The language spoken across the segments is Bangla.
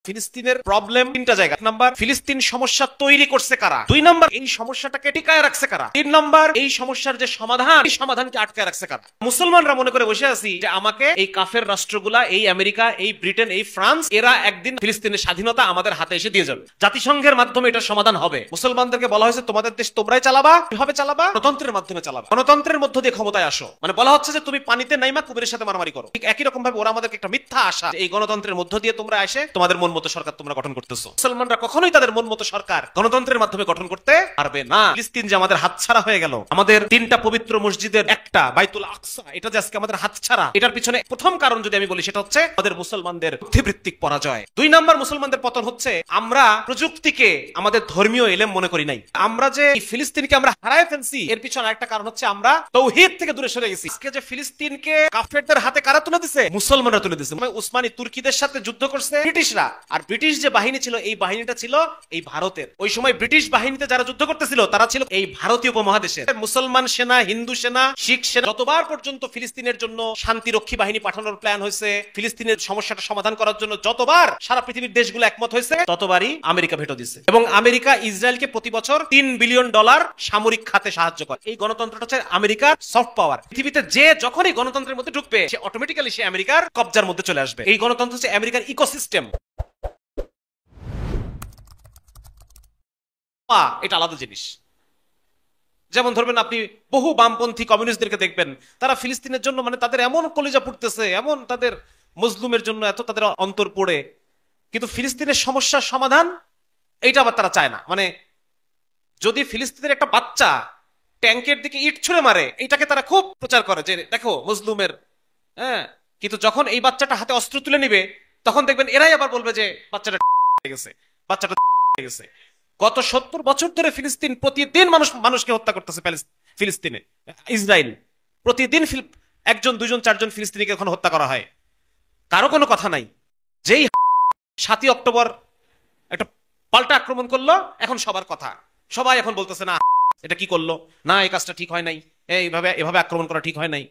ফিলিস্তিনের প্রবলেম তিনটা জায়গা। এক নাম্বার, ফিলিস্তিন সমস্যা তৈরি করছে কারা? দুই নাম্বার, এই সমস্যাটাকে টিকায় রাখছে কারা? তিন নাম্বার, এই সমস্যার যে সমাধান, এই সমাধানকে আটকায় রাখছে কারা? মুসলমানরা মনে করে বসে আছি যে আমাকে এই কাফের রাষ্ট্রগুলা, এই আমেরিকা, এই ব্রিটেন, এই ফ্রান্স, এরা একদিন ফিলিস্তিনের স্বাধীনতা আমাদের হাতে এসে দিয়ে যাবে, জাতিসংঘের মাধ্যমে এটার সমাধান হবে। মুসলমানদেরকে বলা হয়েছে তোমাদের দেশ তোমরাই চালাবা। কিভাবে চালাবা? গণতন্ত্রের মাধ্যমে চালাবা। গণতন্ত্রের মধ্য দিয়ে ক্ষমতায় আসো। মানে বলা হচ্ছে যে তুমি পানিতে নাইমা কুবেরের সাথে মারামারি করো। ঠিক একই রকম ভাবে ওরা আমাদেরকে একটা মিথ্যা আশা, এই গণতন্ত্রের মধ্য দিয়ে তোমরা এসে তোমাদের মন মতো সরকার তোমরা গঠন করতেছো। মুসলমানরা কখনোই তাদের মন মতো সরকার গণতন্ত্রের মাধ্যমে গঠন করতে পারবে না। ফিলিস্তিন যে আমাদের হাতছাড়া হয়ে গেল, আমাদের তিনটা পবিত্র মসজিদের একটা বাইতুল আকসা, এটা যে আজকে আমাদের হাতছাড়া, এটার পিছনে প্রথম কারণ যদি আমি বলি সেটা হচ্ছে আমাদের মুসলমানদের বুদ্ধিবৃত্তিক পরাজয়। দুই নাম্বার, মুসলমানদের পতন হচ্ছে আমরা প্রযুক্তিকে আমাদের ধর্মীয় এলেম মনে করি নাই। আমরা যে ফিলিস্তিনকে আমরা হারায় ফেলছি, এর পিছনে আরেকটা কারণ হচ্ছে আমরা তাওহীদ থেকে দূরে সরে গেছি। আজকে যে ফিলিস্তিনকে কাফেরদের হাতে কারা তুলে দিছে? মুসলমানরা তুলে দিছে। উসমানী তুর্কিদের সাথে যুদ্ধ করছে ব্রিটিশরা, আর ব্রিটিশ যে বাহিনী ছিল, এই বাহিনীটা ছিল এই ভারতের। ওই সময় ব্রিটিশ বাহিনীতে যারা যুদ্ধ করতেছিল তারা ছিল এই ভারতীয় উপমহাদেশের। মুসলমান সেনা, হিন্দু সেনা, শিখ সেনা, যতবার পর্যন্ত ফিলিস্তিনের জন্য শান্তিরক্ষী বাহিনী পাঠানোর প্ল্যান হয়েছে, ফিলিস্তিনের সমস্যাটা সমাধান করার জন্য যতবার সারা পৃথিবীর দেশগুলো একমত হয়েছে, ততবারই আমেরিকা ভেটো দিছে। এবং আমেরিকা ইসরায়েলকে প্রতি বছর $3 বিলিয়ন সামরিক খাতে সাহায্য করে। এই গণতন্ত্রটা হচ্ছে আমেরিকার সফট পাওয়ার। পৃথিবীতে যে যখনই গণতন্ত্রের মধ্যে ঢুকবে, সে অটোমেটিক্যালি সে আমেরিকার কবজার মধ্যে চলে আসবে। এই গণতন্ত্র হচ্ছে আমেরিকার ইকোসিস্টেম। এটা আলাদা জিনিস। যেমন ধরবেন আপনি বহু বামপন্থী কমিউনিস্টদেরকে দেখবেন, তারা ফিলিস্তিনের জন্য মানে তাদের এমন কলিজা পুড়তেছে, এমন তাদের মজলুমের জন্য এত তাদের অন্তর পড়ে, কিন্তু ফিলিস্তিনের সমস্যার সমাধান এইটা আবার তারা চায় না। মানে যদি ফিলিস্তিনের একটা বাচ্চা ট্যাঙ্কের দিকে ইট ছুঁড়ে মারে, এইটাকে তারা খুব প্রচার করে যে দেখো মজলুমের, হ্যাঁ, কিন্তু যখন এই বাচ্চাটা হাতে অস্ত্র তুলে নিবে, তখন দেখবেন এরাই আবার বলবে যে বাচ্চাটা গেছে, বাচ্চাটা গেছে। গত 70 বছর ধরে ফিলিস্তিন প্রতিদিন মানুষকে হত্যা করতেছে। ফিলিস্তিনে ইসরায়েল প্রতিদিন একজন, দুইজন, চারজন ফিলিস্তিনিকে এখন হত্যা করা হয়। কারো কোনো কথা নাই। যেই 7ই অক্টোবর একটা পাল্টা আক্রমণ করলো, এখন সবার কথা, সবাই এখন বলতেছে না এটা কি করলো, না এই কাজটা ঠিক হয় নাই, এভাবে আক্রমণ করা ঠিক হয় নাই,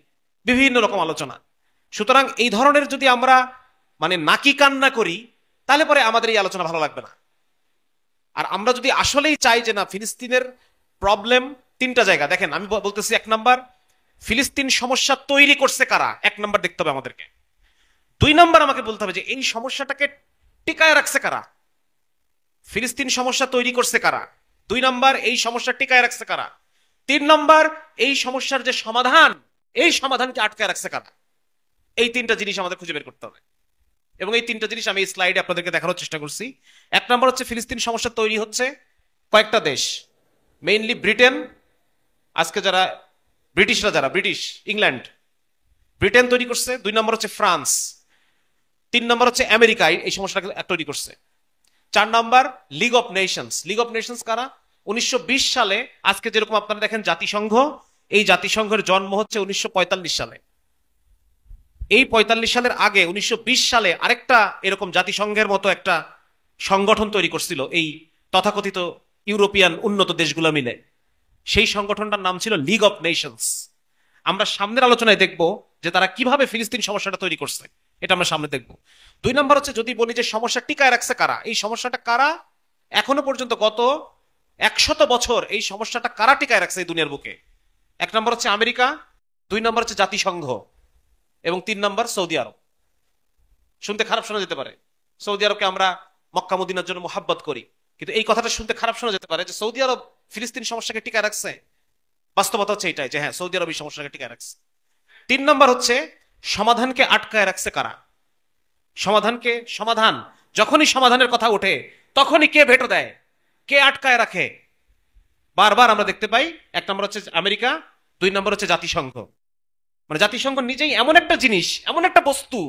বিভিন্ন রকম আলোচনা। সুতরাং এই ধরনের যদি আমরা মানে নাকি কান্না করি, তাহলে পরে আমাদের এই আলোচনা ভালো লাগবে না। আর আমরা যদি আসলেই চাই যে না, ফিলিস্তিনের প্রবলেম তিনটা জায়গা, দেখেন আমি বলতেছি, এক নাম্বার, ফিলিস্তিন সমস্যা তৈরি করছে কারা? এক নাম্বার দেখতে হবে আমাদেরকে। দুই নাম্বার, আমাকে বলতে হবে যে এই সমস্যাটাকে টিকায় রাখছে কারা? ফিলিস্তিন সমস্যা তৈরি করছে কারা? দুই নাম্বার, এই সমস্যা টিকায় রাখছে কারা? তিন নাম্বার, এই সমস্যার যে সমাধান, এই সমাধানকে আটকায় রাখছে কারা? এই তিনটা জিনিস আমাদের খুঁজে বের করতে হবে। এবং এই তিনটা জিনিস আমি এই স্লাইডে আপনাদেরকে দেখানোর চেষ্টা করছি। এক নম্বর হচ্ছে ফিলিস্তিন সমস্যা তৈরি হচ্ছে কয়েকটা দেশ, মেইনলি ব্রিটেন, আজকে যারা ব্রিটিশরা, যারা ব্রিটিশ, ইংল্যান্ড, ব্রিটেন তৈরি করছে। দুই নম্বর হচ্ছে ফ্রান্স। তিন নম্বর হচ্ছে আমেরিকা এই সমস্যাটা তৈরি করছে। চার number League of Nations. League of Nations কারা? 1920 সালে, আজকে যেরকম আপনারা দেখেন জাতিসংঘ, এই জাতিসংঘের জন্ম হচ্ছে 1945 সালে। এই 45 সালের আগে 1920 সালে আরেকটা এরকম জাতিসংঘের মতো একটা সংগঠন তৈরি করছিল এই তথাকথিত ইউরোপিয়ান উন্নত দেশগুলো মিলে। সেই সংগঠনটার নাম ছিল লিগ অফ নেশনস। আমরা সামনের আলোচনায় দেখব যে তারা কিভাবে ফিলিস্তিন সমস্যাটা তৈরি করছে, এটা আমরা সামনে দেখব। দুই নম্বর হচ্ছে যদি বলি যে সমস্যা টিকায় রাখছে কারা, এই সমস্যাটা কারা এখনো পর্যন্ত গত 100 বছর এই সমস্যাটা কারা টিকায় রাখছে এই দুনিয়ার বুকে? এক নম্বর হচ্ছে আমেরিকা, দুই নম্বর হচ্ছে জাতিসংঘ, এবং তিন নম্বর সৌদি আরব। শুনতে খারাপ শোনা যেতে পারে, সৌদি আরবকে আমরা মক্কা মদিনার জন্য মোহাব্বত করি, কিন্তু এই কথাটা শুনতে খারাপ শোনা যেতে পারে যে সৌদি আরব ফিলিস্তিন সমস্যাকে টিকায় রাখছে। বাস্তবতা হচ্ছে এটাই যে হ্যাঁ, সৌদি আরব এই সমস্যাকে টিকায় রাখছে। তিন নম্বর হচ্ছে সমাধানকে আটকায় রাখছে কারা? সমাধান যখনই সমাধানের কথা ওঠে, তখনই কে ভেটো দেয়, কে আটকায় রাখে? বারবার আমরা দেখতে পাই, এক নম্বর হচ্ছে আমেরিকা, দুই নম্বর হচ্ছে জাতিসংঘ। মানে জাতিসংঘ নিজেই এমন একটা জিনিস, এমন একটা বস্তু,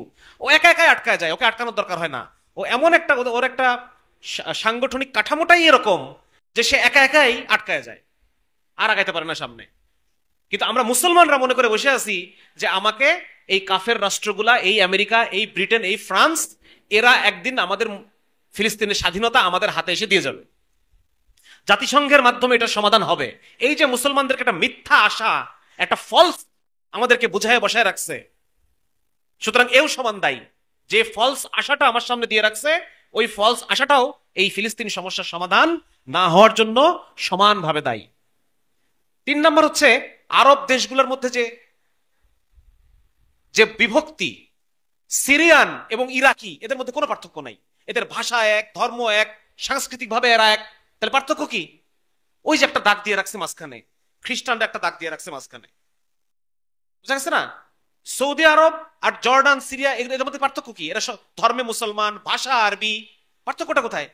ও একা একাই আটকায় যায়, ওকে আটকানোর দরকার হয় না। ও এমন একটা, ওর একটা সাংগঠনিক কাঠামোটাই এরকম যে সে একা একাই আটকায় যায়, আর আগাইতে পারে না সামনে। কিন্তু আমরা মুসলমানরা মনে করে বসে আছি যে আমাকে এই কাফের রাষ্ট্রগুলা, এই আমেরিকা, এই ব্রিটেন, এই ফ্রান্স, এরা একদিন আমাদের ফিলিস্তিনের স্বাধীনতা আমাদের হাতে এসে দিয়ে যাবে, জাতিসংঘের মাধ্যমে এটা সমাধান হবে। এই যে মুসলমানদেরকে একটা মিথ্যা আশা, একটা ফলস আমাদেরকে বুঝায় বসায় রাখছে। সুতরাং এও সমান দায়ী, যে ফলস আশাটা আমার সামনে দিয়ে রাখছে, ওই ফলস আশাটাও এই ফিলিস্তিনি সমস্যার সমাধান না হওয়ার জন্য সমানভাবে দায়ী। 3 নম্বর হচ্ছে আরব দেশগুলোর মধ্যে যে যে বিভক্তি, সিরিয়ান এবং ইরাকি এদের মধ্যে কোনো পার্থক্য নাই। এদের ভাষা এক, ধর্ম এক, সাংস্কৃতিক ভাবে এরা এক, তাহলে পার্থক্য কি? ওই যে একটা দাগ দিয়ে রাখছে মাঝখানে, খ্রিস্টানরা একটা দাগ দিয়ে রাখছে মাঝখানে, বুঝা গেছে না? সৌদি আরব আর জর্ডান, সিরিয়া এদের মধ্যে পার্থক্য কি? এরা ধর্মে মুসলমান, ভাষা আরবি, পার্থক্যটা কোথায়?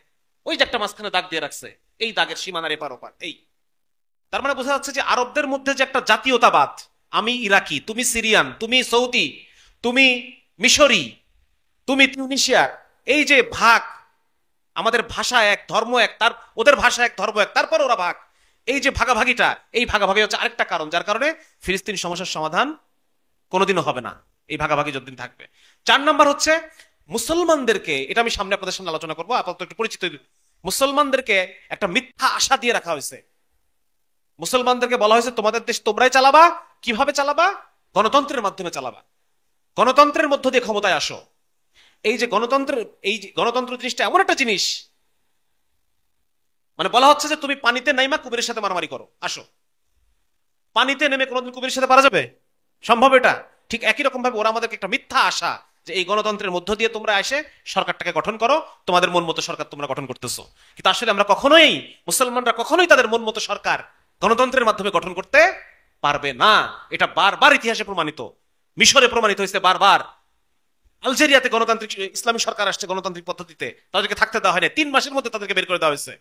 ওই যে একটা মাঝখানে দাগ দিয়ে রাখছে, এই দাগের সীমানার এপার ওপার। এই তার মানে বোঝা যাচ্ছে যে আরবদের মধ্যে যে একটা জাতীয়তাবাদ, আমি ইরাকি, তুমি সিরিয়ান, তুমি সৌদি, তুমি মিশরি, তুমি তিউনিশিয়ার, এই যে ভাগ, আমাদের ভাষা এক, ধর্ম এক, তার ওদের ভাষা এক, ধর্ম এক, তারপর ওরা ভাগ, এই যে ভাগাভাগিটা, এই ভাগাভাগি হচ্ছে আরেকটা কারণ যার কারণে ফিলিস্তিন সমস্যার সমাধান কোনোদিনও হবে না, এই ভাগাভাগি যতদিন থাকবে। 4 নাম্বার হচ্ছে মুসলমানদেরকে, এটা আমি সামনে আপনাদের সামনে আলোচনা করবো, আপাতত একটু পরিচিত। মুসলমানদেরকে একটা মিথ্যা আশা দিয়ে রাখা হয়েছে। মুসলমানদেরকে বলা হয়েছে তোমাদের দেশ তোমরাই চালাবা। কিভাবে চালাবা? গণতন্ত্রের মাধ্যমে চালাবা, গণতন্ত্রের মধ্য দিয়ে ক্ষমতায় আসো। এই যে গণতন্ত্র জিনিসটা এমন একটা জিনিস, মানে বলা হচ্ছে যে তুমি পানিতে নাইমা কুমিরের সাথে মারামারি করো, আসো। পানিতে নেমে কোনোদিন কুমিরের সাথে পারা যাবে? সম্ভব? এটা ঠিক একই রকম ভাবে ওরা আমাদেরকে একটা মিথ্যা আশা যে এই গণতন্ত্রের মধ্য দিয়ে তোমরা এসে সরকারটাকে গঠন করো, তোমাদের মন মতো সরকার তোমরা গঠন করতেছো। কিন্তু আসলে আমরা কখনোই, মুসলমানরা কখনোই তাদের মন মতো সরকার গণতন্ত্রের মাধ্যমে গঠন করতে পারবে না। এটা বারবার ইতিহাসে প্রমাণিত, মিশরে প্রমাণিত হয়েছে বারবার। আলজেরিয়াতে গণতান্ত্রিক ইসলামী সরকার আসছে গণতান্ত্রিক পদ্ধতিতে, তাদেরকে থাকতে দেওয়া হয়নি, 3 মাসের মধ্যে তাদেরকে বের করে দেওয়া হয়েছে।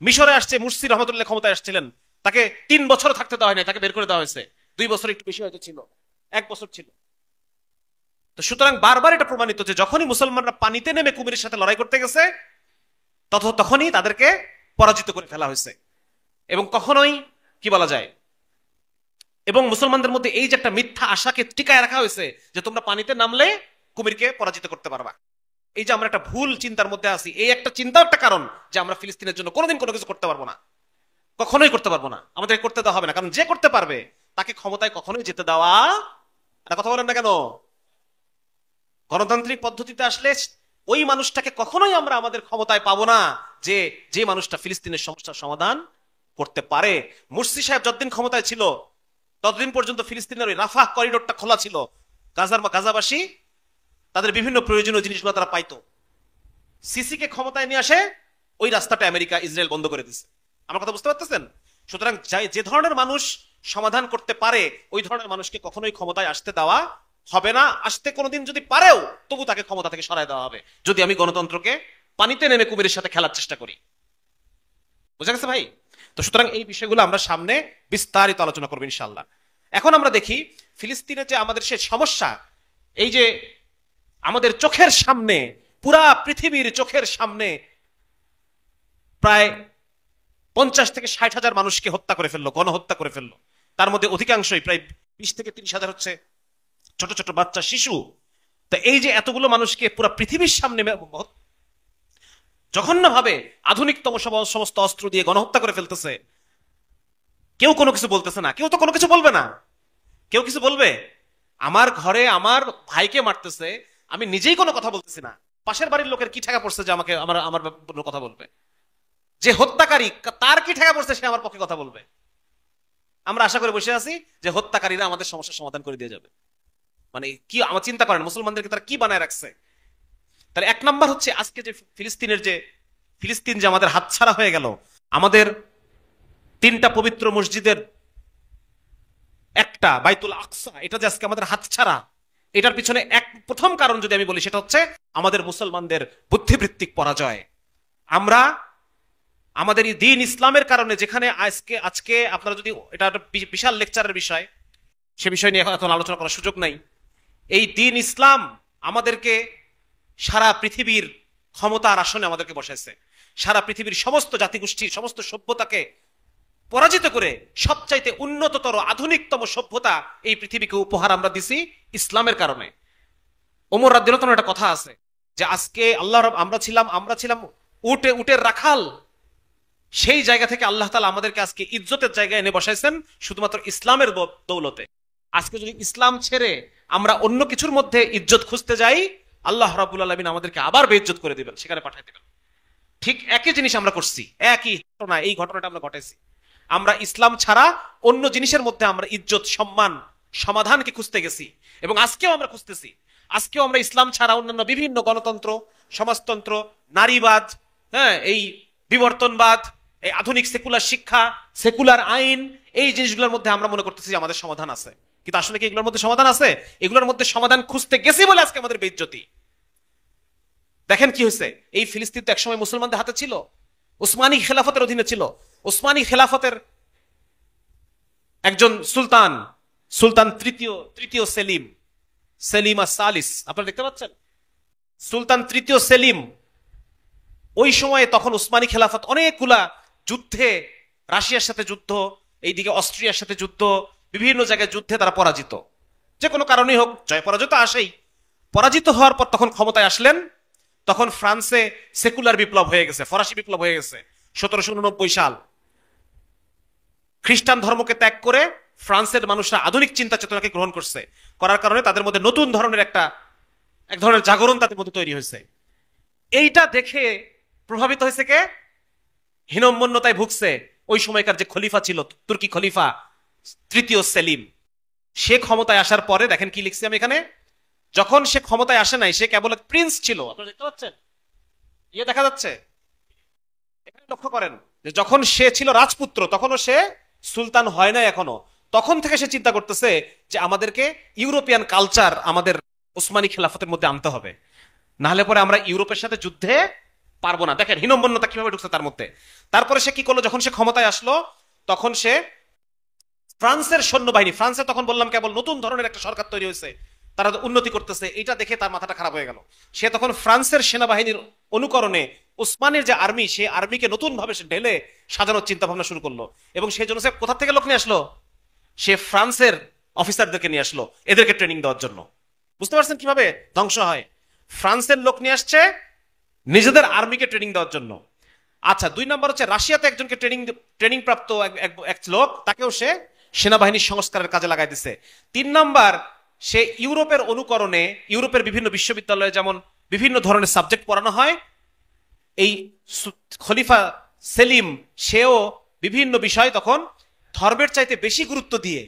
মিশরে আসছে মুরসি রহমতুল্লাহ ক্ষমতায় আসছিলেন, তাকে 3 বছর থাকতে দেওয়া হয়নি, তাকে বের করে দেওয়া হয়েছে। 2 বছর একটু বেশি হয়তো ছিল, 1 বছর ছিল। তো সুতরাং বারবার এটা প্রমাণিত যে যখনই মুসলমানরা পানিতে নেমে কুমিরের সাথে লড়াই করতে গেছে তখনই তাদেরকে পরাজিত করে ফেলা হয়েছে। এবং কখনোই কি বলা যায়, এবং মুসলমানদের মধ্যে এই যে একটা মিথ্যা আশাকে টিকায় রাখা হয়েছে যে তোমরা পানিতে নামলে কুমিরকে পরাজিত করতে পারবা। এই যে আমরা একটা ভুল চিন্তার মধ্যে আছি, এই একটা চিন্তা একটা কারণ যে আমরা ফিলিস্তিনের জন্য কোনোদিন কোনো কিছু করতে পারবো না, কখনোই করতে পারবো না, আমাদের করতে দেওয়া হবে না। কারণ যে করতে পারবে তাকে ক্ষমতায় কখনোই যেতে দেওয়া, একটা কথা বলেন না কেন? গণতান্ত্রিক পদ্ধতিতে আসলে ওই মানুষটাকে কখনোই আমরা আমাদের ক্ষমতায় পাবো না যে মানুষটা ফিলিস্তিনের সমস্যার সমাধান করতে পারে। মুরসি সাহেব যতদিন ক্ষমতায় ছিল ততদিন পর্যন্ত ফিলিস্তিনের ওই রাফাহ করিডোরটা খোলা ছিল, গাজাবাসী তাদের বিভিন্ন প্রয়োজনীয় জিনিসগুলো তারা পাইতো। সিসিকে ক্ষমতায় নিয়ে আসে, ওই রাস্তাটা আমেরিকা ইসরায়েল বন্ধ করে দিচ্ছে। আমার কথা বুঝতে পারতেছেন? সুতরাং যে ধরনের মানুষ সমাধান করতে পারে ওই ধরনের মানুষকে কখনোই ক্ষমতায় আসতে দেওয়া হবে না। আসতে কোনোদিন যদি পারেও তবু তাকে ক্ষমতা থেকে সরায় দেওয়া হবে যদি আমি গণতন্ত্রকে পানিতে নেমে কুমিরের সাথে খেলার চেষ্টা করি। বুঝা গেছে ভাই? তো সুতরাং এই বিষয়গুলো আমরা সামনে বিস্তারিত আলোচনা করবো ইনশাল্লাহ। এখন আমরা দেখি ফিলিস্তিনের যে আমাদের সে সমস্যা, এই যে আমাদের চোখের সামনে, পুরা পৃথিবীর চোখের সামনে প্রায় 50 থেকে 60 হাজার মানুষকে হত্যা করে ফেললো, গণহত্যা করে ফেললো। তার মধ্যে অধিকাংশই প্রায় 20 থেকে 30 হাজার হচ্ছে ছোট ছোট বাচ্চা, শিশু। তো এই যে এতগুলো মানুষকে পুরা পৃথিবীর সামনে জঘন্য ভাবে আধুনিকতম সমস্ত অস্ত্র দিয়ে গণহত্যা করে ফেলতেছে, কেউ কোনো কিছু বলতেছে না। কেউ তো কোনো কিছু বলবে না। কেউ কিছু বলবে? আমার ঘরে আমার ভাইকে মারতেছে, আমি নিজেই কোনো কথা বলতেছি না, পাশের বাড়ির লোকের কি ঠেকা পড়ছে যে আমাকে আমার কথা বলবে? যে হত্যাকারী তার কি ঠেকা পড়ছে সে আমার পক্ষে কথা বলবে? আমরা আশা করে বসে আছি যে হত্যাকারীরা আমাদের সমস্যার সমাধান করে দিয়ে যাবে। মানে কি আমার চিন্তা করেন, মুসলমানদেরকে তারা কি বানায় রাখছে। তাহলে 1 নাম্বার হচ্ছে আজকে যে ফিলিস্তিন যে আমাদের হাতছাড়া হয়ে গেল, আমাদের 3টা পবিত্র মসজিদের একটা বাইতুল আকসা, এটা যে আজকে আমাদের হাতছাড়া, এটার পিছনে প্রথম কারণ যদি আমি বলি সেটা হচ্ছে আমাদের মুসলমানদের বুদ্ধিবৃত্তিক পরাজয়। আমরা আমাদের এই দ্বীন ইসলামের কারণে, যেখানে আজকে আপনারা যদি, এটা একটা বিশাল লেকচারের বিষয়, সে বিষয় নিয়ে এখন আলোচনা করার সুযোগ নাই। এই দ্বীন ইসলাম আমাদেরকে সারা পৃথিবীর ক্ষমতার আসনে আমাদেরকে বসাইছে। সারা পৃথিবীর সমস্ত জাতিগোষ্ঠীর সমস্ত সভ্যতাকে পরাজিত করে সবচাইতে উন্নততর আধুনিকতম সভ্যতা এই পৃথিবীকে উপহার আমরা দিছি ইসলামের কারণে। ওমর রাদিয়াল্লাহু আনহু একটা কথা আছে যে আজকে আমরা ছিলাম উটের রাখাল, সেই জায়গা থেকে আল্লাহ তাআলা আমাদেরকে আজকে ইজ্জতের জায়গায় এনে বসাইছেন শুধুমাত্র ইসলামের দৌলতে। আজকে যদি ইসলাম ছেড়ে আমরা অন্য কিছুর মধ্যে ইজ্জত খুঁজতে যাই আল্লাহ রাব্বুল আলামিন আমাদেরকে আবার বেইজ্জত করে দিবেন, সেখানে পাঠিয়ে দিবেন। ঠিক একই জিনিস আমরা করছি, একই ঘটনা, এই ঘটনাটা আমরা ঘটাইছি। আমরা ইসলাম ছাড়া অন্য জিনিসের মধ্যে আমরা ইজ্জত, সম্মান, সমাধানকে খুঁজতে গেছি, এবং আজকেও আমরা খুঁজতেছি। আজকেও আমরা ইসলাম ছাড়া অন্যান্য বিভিন্ন গণতন্ত্র, সমাজতন্ত্র, নারীবাদ, হ্যাঁ, এই বিবর্তনবাদ, এই আধুনিক সেকুলার শিক্ষা, সেকুলার আইন, এই জিনিসগুলোর মধ্যে আমরা মনে করতেছি যে আমাদের সমাধান আছে। কিন্তু আসলে কি এগুলোর মধ্যে সমাধান আছে? এগুলোর মধ্যে সমাধান খুঁজতে গেছি বলে আজকে আমাদের বেইজ্জতি। দেখেন কি হয়েছে, এই ফিলিস্তিন তো একসময় মুসলমানদের হাতে ছিল, উসমানী খেলাফতের অধীনে ছিল। উসমানী খেলাফতের একজন সুলতান, সুলতান তৃতীয় সেলিম, সেলিম আর সালিস, আপনারা দেখতে পাচ্ছেন, সুলতান তৃতীয় সেলিম। ওই সময়ে তখন উসমানী খেলাফত অনেকগুলা যুদ্ধে, রাশিয়ার সাথে যুদ্ধ, এইদিকে অস্ট্রিয়ার সাথে যুদ্ধ, বিভিন্ন জায়গায় যুদ্ধে তারা পরাজিত। যে কোনো কারণেই হোক, জয় পরাজয় তো আসেই। পরাজিত হওয়ার পর তখন ক্ষমতায় আসলেন, তখন ফ্রান্সে সেকুলার বিপ্লব হয়ে গেছে, ফরাসি বিপ্লব হয়ে গেছে 1789 সাল। খ্রিস্টান ধর্মকে ত্যাগ করে ফ্রান্সের মানুষরা আধুনিক চিন্তা চেতনাকে গ্রহণ করছে, করার কারণে তাদের মধ্যে নতুন ধরনের এক ধরনের জাগরণ তাদের মধ্যে তৈরি হয়েছে। এইটা দেখে প্রভাবিত হয়েছে কে? হীনম্মন্যতায় ভুগছে ওই সময়কার যে খলিফা ছিল, তুর্কি খলিফা তৃতীয় সেলিম। সে ক্ষমতায় আসার পরে দেখেন কি লিখছি আমি এখানে, যখন সে ক্ষমতায় আসে নাই, সে কেবল প্রিন্স ছিল। আপনারা দেখতে পাচ্ছেন, ইয়ে দেখা যাচ্ছে এখানে, লক্ষ্য করেন যে যখন সে ছিল রাজপুত্র, তখনও সে সুলতান হয় না এখনো। তখন থেকে সে চিন্তা করতেছে যে আমাদেরকে ইউরোপিয়ান কালচার আমাদের উসমানী খেলাফতের মধ্যে আনতে হবে, নাহলে পরে আমরা ইউরোপের সাথে যুদ্ধে পারবো না। দেখেন হীনম্মন্যতা কিভাবে ঢুকছে তার মধ্যে। তারপরে সে কি করলো, যখন সে ক্ষমতায় আসলো, তখন সে ফ্রান্সের সৈন্যবাহিনী, ফ্রান্সে তখন বললাম কেবল নতুন ধরনের একটা সরকার তৈরি হয়েছে, তারা উন্নতি করতেছে, এটা দেখে তার মাথাটা খারাপ হয়ে গেল। সে তখন ফ্রান্সের সেনাবাহিনীর অনুকরণে উসমানের যে আর্মি, সেই আর্মিকে নতুন ভাবে সে ঢেলে সাজানোর চিন্তা ভাবনা শুরু করলো। এবং সেই জন্য সে কোথা থেকে লোক নিয়ে আসলো? সে ফ্রান্সের অফিসারদেরকে নিয়ে আসলো এদেরকে ট্রেনিং দেওয়ার জন্য। বুঝতে পারছেন কিভাবে ধ্বংস হয়? ফ্রান্সের লোক নিয়ে আসছে নিজেদের আর্মিকে ট্রেনিং দেওয়ার জন্য। আচ্ছা, 2 নম্বর হচ্ছে রাশিয়াতে একজনকে ট্রেনিং প্রাপ্ত এক লোক, তাকেও সে সেনাবাহিনীর সংস্কারের কাজে লাগাই দিছে। 3 নম্বর, সে ইউরোপের অনুকরণে, ইউরোপের বিভিন্ন বিশ্ববিদ্যালয়ে যেমন বিভিন্ন ধরনের সাবজেক্ট পড়ানো হয়, এই খলিফা সেলিম সেও বিভিন্ন বিষয় তখন ধর্মের চাইতে বেশি গুরুত্ব দিয়ে,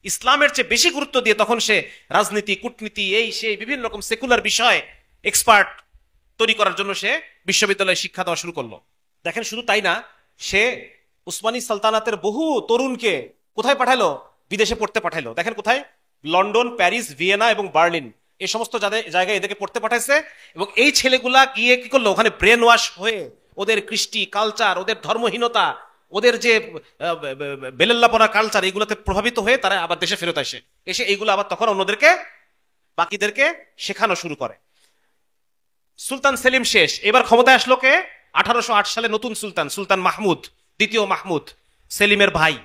ইসলামের চেয়ে বেশি গুরুত্ব দিয়ে তখন সে রাজনীতি, কূটনীতি, এই সেই বিভিন্ন রকম সেকুলার বিষয় এক্সপার্ট তৈরি করার জন্য সে বিশ্ববিদ্যালয়ে শিক্ষা দেওয়া শুরু করলো। দেখেন শুধু তাই না, সে উসমানী সালতানাতের বহু তরুণকে কোথায় পাঠালো? বিদেশে পড়তে পাঠালো। দেখেন কোথায়? লন্ডন, প্যারিস, ভিয়েনা এবং বার্লিন, এই সমস্ত জায়গায় এদেরকে পড়তে পাঠাইছে। এবং এই ছেলেগুলা গিয়ে কি করলো, ওখানে ব্রেন ওয়াশ হয়ে ওদের কৃষ্টি, কালচার, ওদের ধর্মহীনতা, ওদের যে বেলেল্লাপনা কালচার, এগুলোতে প্রভাবিত হয়ে তারা আবার দেশে ফেরত এসে এইগুলো আবার তখন অন্যদেরকে, বাকিদেরকে শেখানো শুরু করে। সুলতান সেলিম শেষ, এবার ক্ষমতায় আসলো কে? 1808 সালে নতুন সুলতান, সুলতান মাহমুদ, দ্বিতীয় মাহমুদ, সেলিমের ভাই।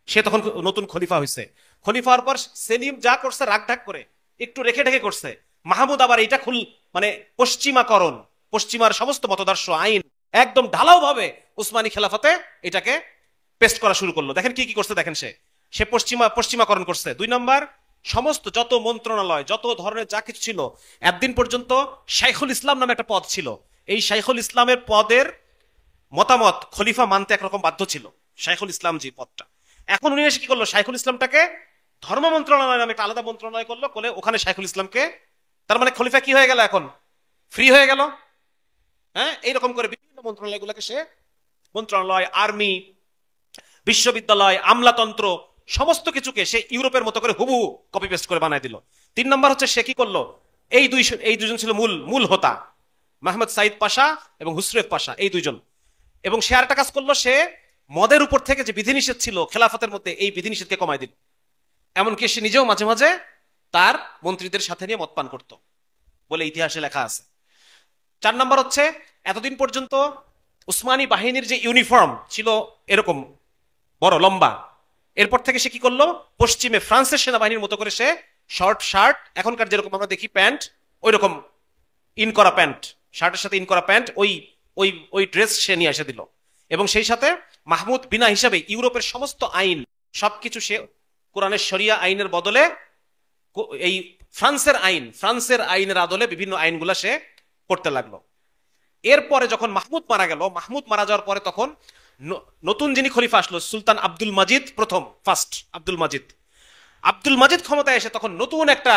সে তখন নতুন খলিফা হয়েছে। খলিফা হওয়ার পর সেলিম যা করছে রাগ ঢাক করে, একটু রেখে ঢেকে করছে। মাহমুদ আবার এটা মানে পশ্চিমাকরণ, পশ্চিমার সমস্ত মতদর্শ, আইন একদম ঢালাও ভাবে উসমানী খেলাফতে এটাকে পেস্ট করা শুরু করলো। দেখেন কি কি করছে, দেখেন সে পশ্চিমাকরণ করছে। 2 নম্বর, সমস্ত যত মন্ত্রণালয়, যত ধরনের যা কিছু ছিল, একদিন পর্যন্ত শাইখুল ইসলাম নামে একটা পদ ছিল, এই শাইখুল ইসলামের পদের মতামত খলিফা মানতে একরকম বাধ্য ছিল, শাইখুল ইসলাম যে পদটা। এখন উনি এসে কি করলো, শাইখুল ইসলামটাকে ধর্ম মন্ত্রণালয় নামে একটা আলাদা মন্ত্রণালয় করলো, বলে ওখানে শাইখুল ইসলামকে, তার মানে খলিফা কি হয়ে গেল, এখন ফ্রি হয়ে গেল। হ্যাঁ, এইরকম করে বিভিন্ন মন্ত্রণালয়গুলোকে সে, মন্ত্রণালয়, আর্মি, বিশ্ববিদ্যালয়, আমলাতন্ত্র, সমস্ত কিছুকে সে ইউরোপের মতো করে হুবহু কপি পেস্ট করে বানায় দিল। 3 নম্বর হচ্ছে সে কি করলো, এই দুজন ছিল মূল হোতা, মাহমুদ সাইদ পাশা এবং হুসরেফ পাশা, এই দুইজন। এবং সে আরেকটা কাজ করলো, সে মদের উপর থেকে যে বিধিনিষেধ ছিল খেলাফতের মধ্যে, এই বিধিনিষেধকে কমায় দিল। এমনকি সে নিজেও মাঝে মাঝে তার মন্ত্রীদের সাথে নিয়ে মদ পান করত বলে ইতিহাসে লেখা আছে। 4 নম্বর হচ্ছে, এতদিন পর্যন্ত উসমানী বাহিনীর যে ইউনিফর্ম ছিল এরকম বড় লম্বা, এরপর থেকে সে কি করলো, পশ্চিমে ফ্রান্সের সেনাবাহিনীর মতো করে সে শর্ট শার্ট, এখনকার যেরকম আমরা দেখি প্যান্ট, ওই রকম ইন করা প্যান্ট, শার্টের সাথে ইন করা প্যান্ট, ওই ড্রেস সে নিয়ে এসে দিল। এবং সেই সাথে মাহমুদ বিনা হিসাবে ইউরোপের সমস্ত আইন সবকিছু সে কোরআনের শরিয়া আইনের বদলে এই ফ্রান্সের আইনের আদলে বিভিন্ন আইনগুলা সে করতে লাগলো। এরপরে যখন মাহমুদ মারা গেল, মাহমুদ মারা যাওয়ার পরে তখন নতুন যিনি খলিফা আসলো সুলতান আব্দুল মাজিদ ফার্স্ট আব্দুল মাজিদ ক্ষমতায় এসে তখন নতুন একটা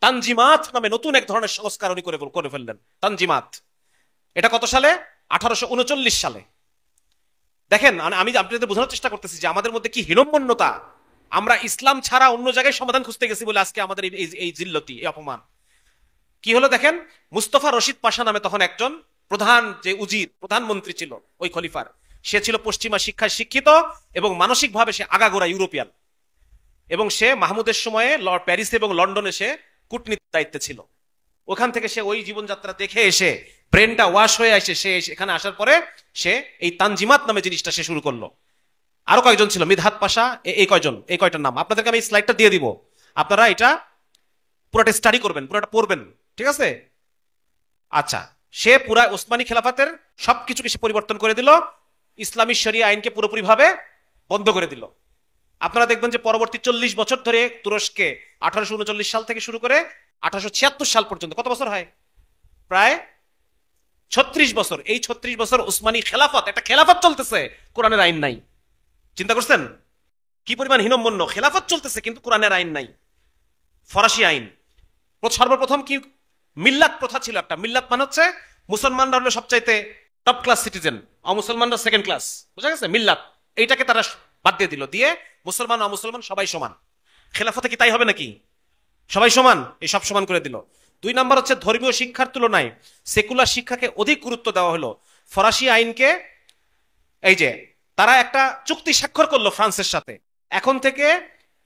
তানজিমাত নামে নতুন এক ধরনের সংস্কার উনি করে ফেললেন। তানজিমাত, এটা কত সালে? 1839 সালে। দেখেন, আমি আপনাদের বোঝানোর চেষ্টা করতেছি যে আমাদের মধ্যে কি হীনম্মন্যতা। আমরা ইসলাম ছাড়া অন্য জায়গায় সমাধান খুঁজতে গেছি বলে আজকে আমাদের এই জিল্লতি, এই অপমান। কি হলো দেখেন, মুস্তফা রশিদ পাশা নামে তখন একজন প্রধানমন্ত্রী ছিল ওই খলিফার। সে ছিল পশ্চিমা শিক্ষায় শিক্ষিত এবং মানসিকভাবে সে আগাগোড়া ইউরোপিয়ান, এবং সে মাহমুদের সময়ে প্যারিস এবং লন্ডনে সে কূটনীতির দায়িত্বে ছিল। ওখান থেকে সে ওই জীবনযাত্রা দেখে এসে ব্রেনটা ওয়াশ হয়ে আসে, সে এখানে আসার পরে সে এই তানজিমাত নামে জিনিসটা সে শুরু করলো। আরো কয়েকজন ছিল, মিদহাত পাশা, এই কয়টার নাম আপনাদেরকে আমি স্লাইডটা দিয়ে দিব, আপনারা এটা পুরোটা স্টাডি করবেন, পুরোটা পড়বেন, ঠিক আছে? আচ্ছা, সে পুরা ওসমানী খেলাফতের সবকিছুকে সে পরিবর্তন করে দিল, ইসলামী শরিয়া আইনকে পুরোপুরি ভাবে বন্ধ করে দিল। আপনারা দেখবেন যে পরবর্তী 40 বছর ধরে তুরস্কে 1839 সাল থেকে শুরু করে 1876 সাল পর্যন্ত কত বছর হয়? প্রায় 36 বছর। এই 36 বছর ওসমানী খেলাফত, একটা খেলাফত চলতেছে, কোরআনের আইন নাই। চিন্তা করছেন কি পরিমাণ হীনম্মন্য? খেলাফত চলতেছে কিন্তু কোরআনের আইন নাই, ফরাসি আইন। সর্বপ্রথম কি মিল্লাত প্রথা ছিল একটা। মিল্লাত মানে হচ্ছে মুসলমানরা হলো সবচাইতে টপ ক্লাস সিটিজেন, অমুসলমানরা সেকেন্ড ক্লাস, বুঝা গেছে? মিল্লাত এইটাকে তারা বাদ দিয়ে দিল, দিয়ে মুসলমান অমুসলমান সবাই সমান। খেলাফতে কি তাই হবে নাকি? সবাই সমান? এই সব সমান করে দিল। 2 নাম্বার হচ্ছে ধর্মীয় শিক্ষার তুলনায় সেকুলার শিক্ষাকে অধিক গুরুত্ব দেওয়া হলো। ফরাসি আইনকে, এই যে তারা একটা চুক্তি স্বাক্ষর করলো ফ্রান্সের সাথে, এখন থেকে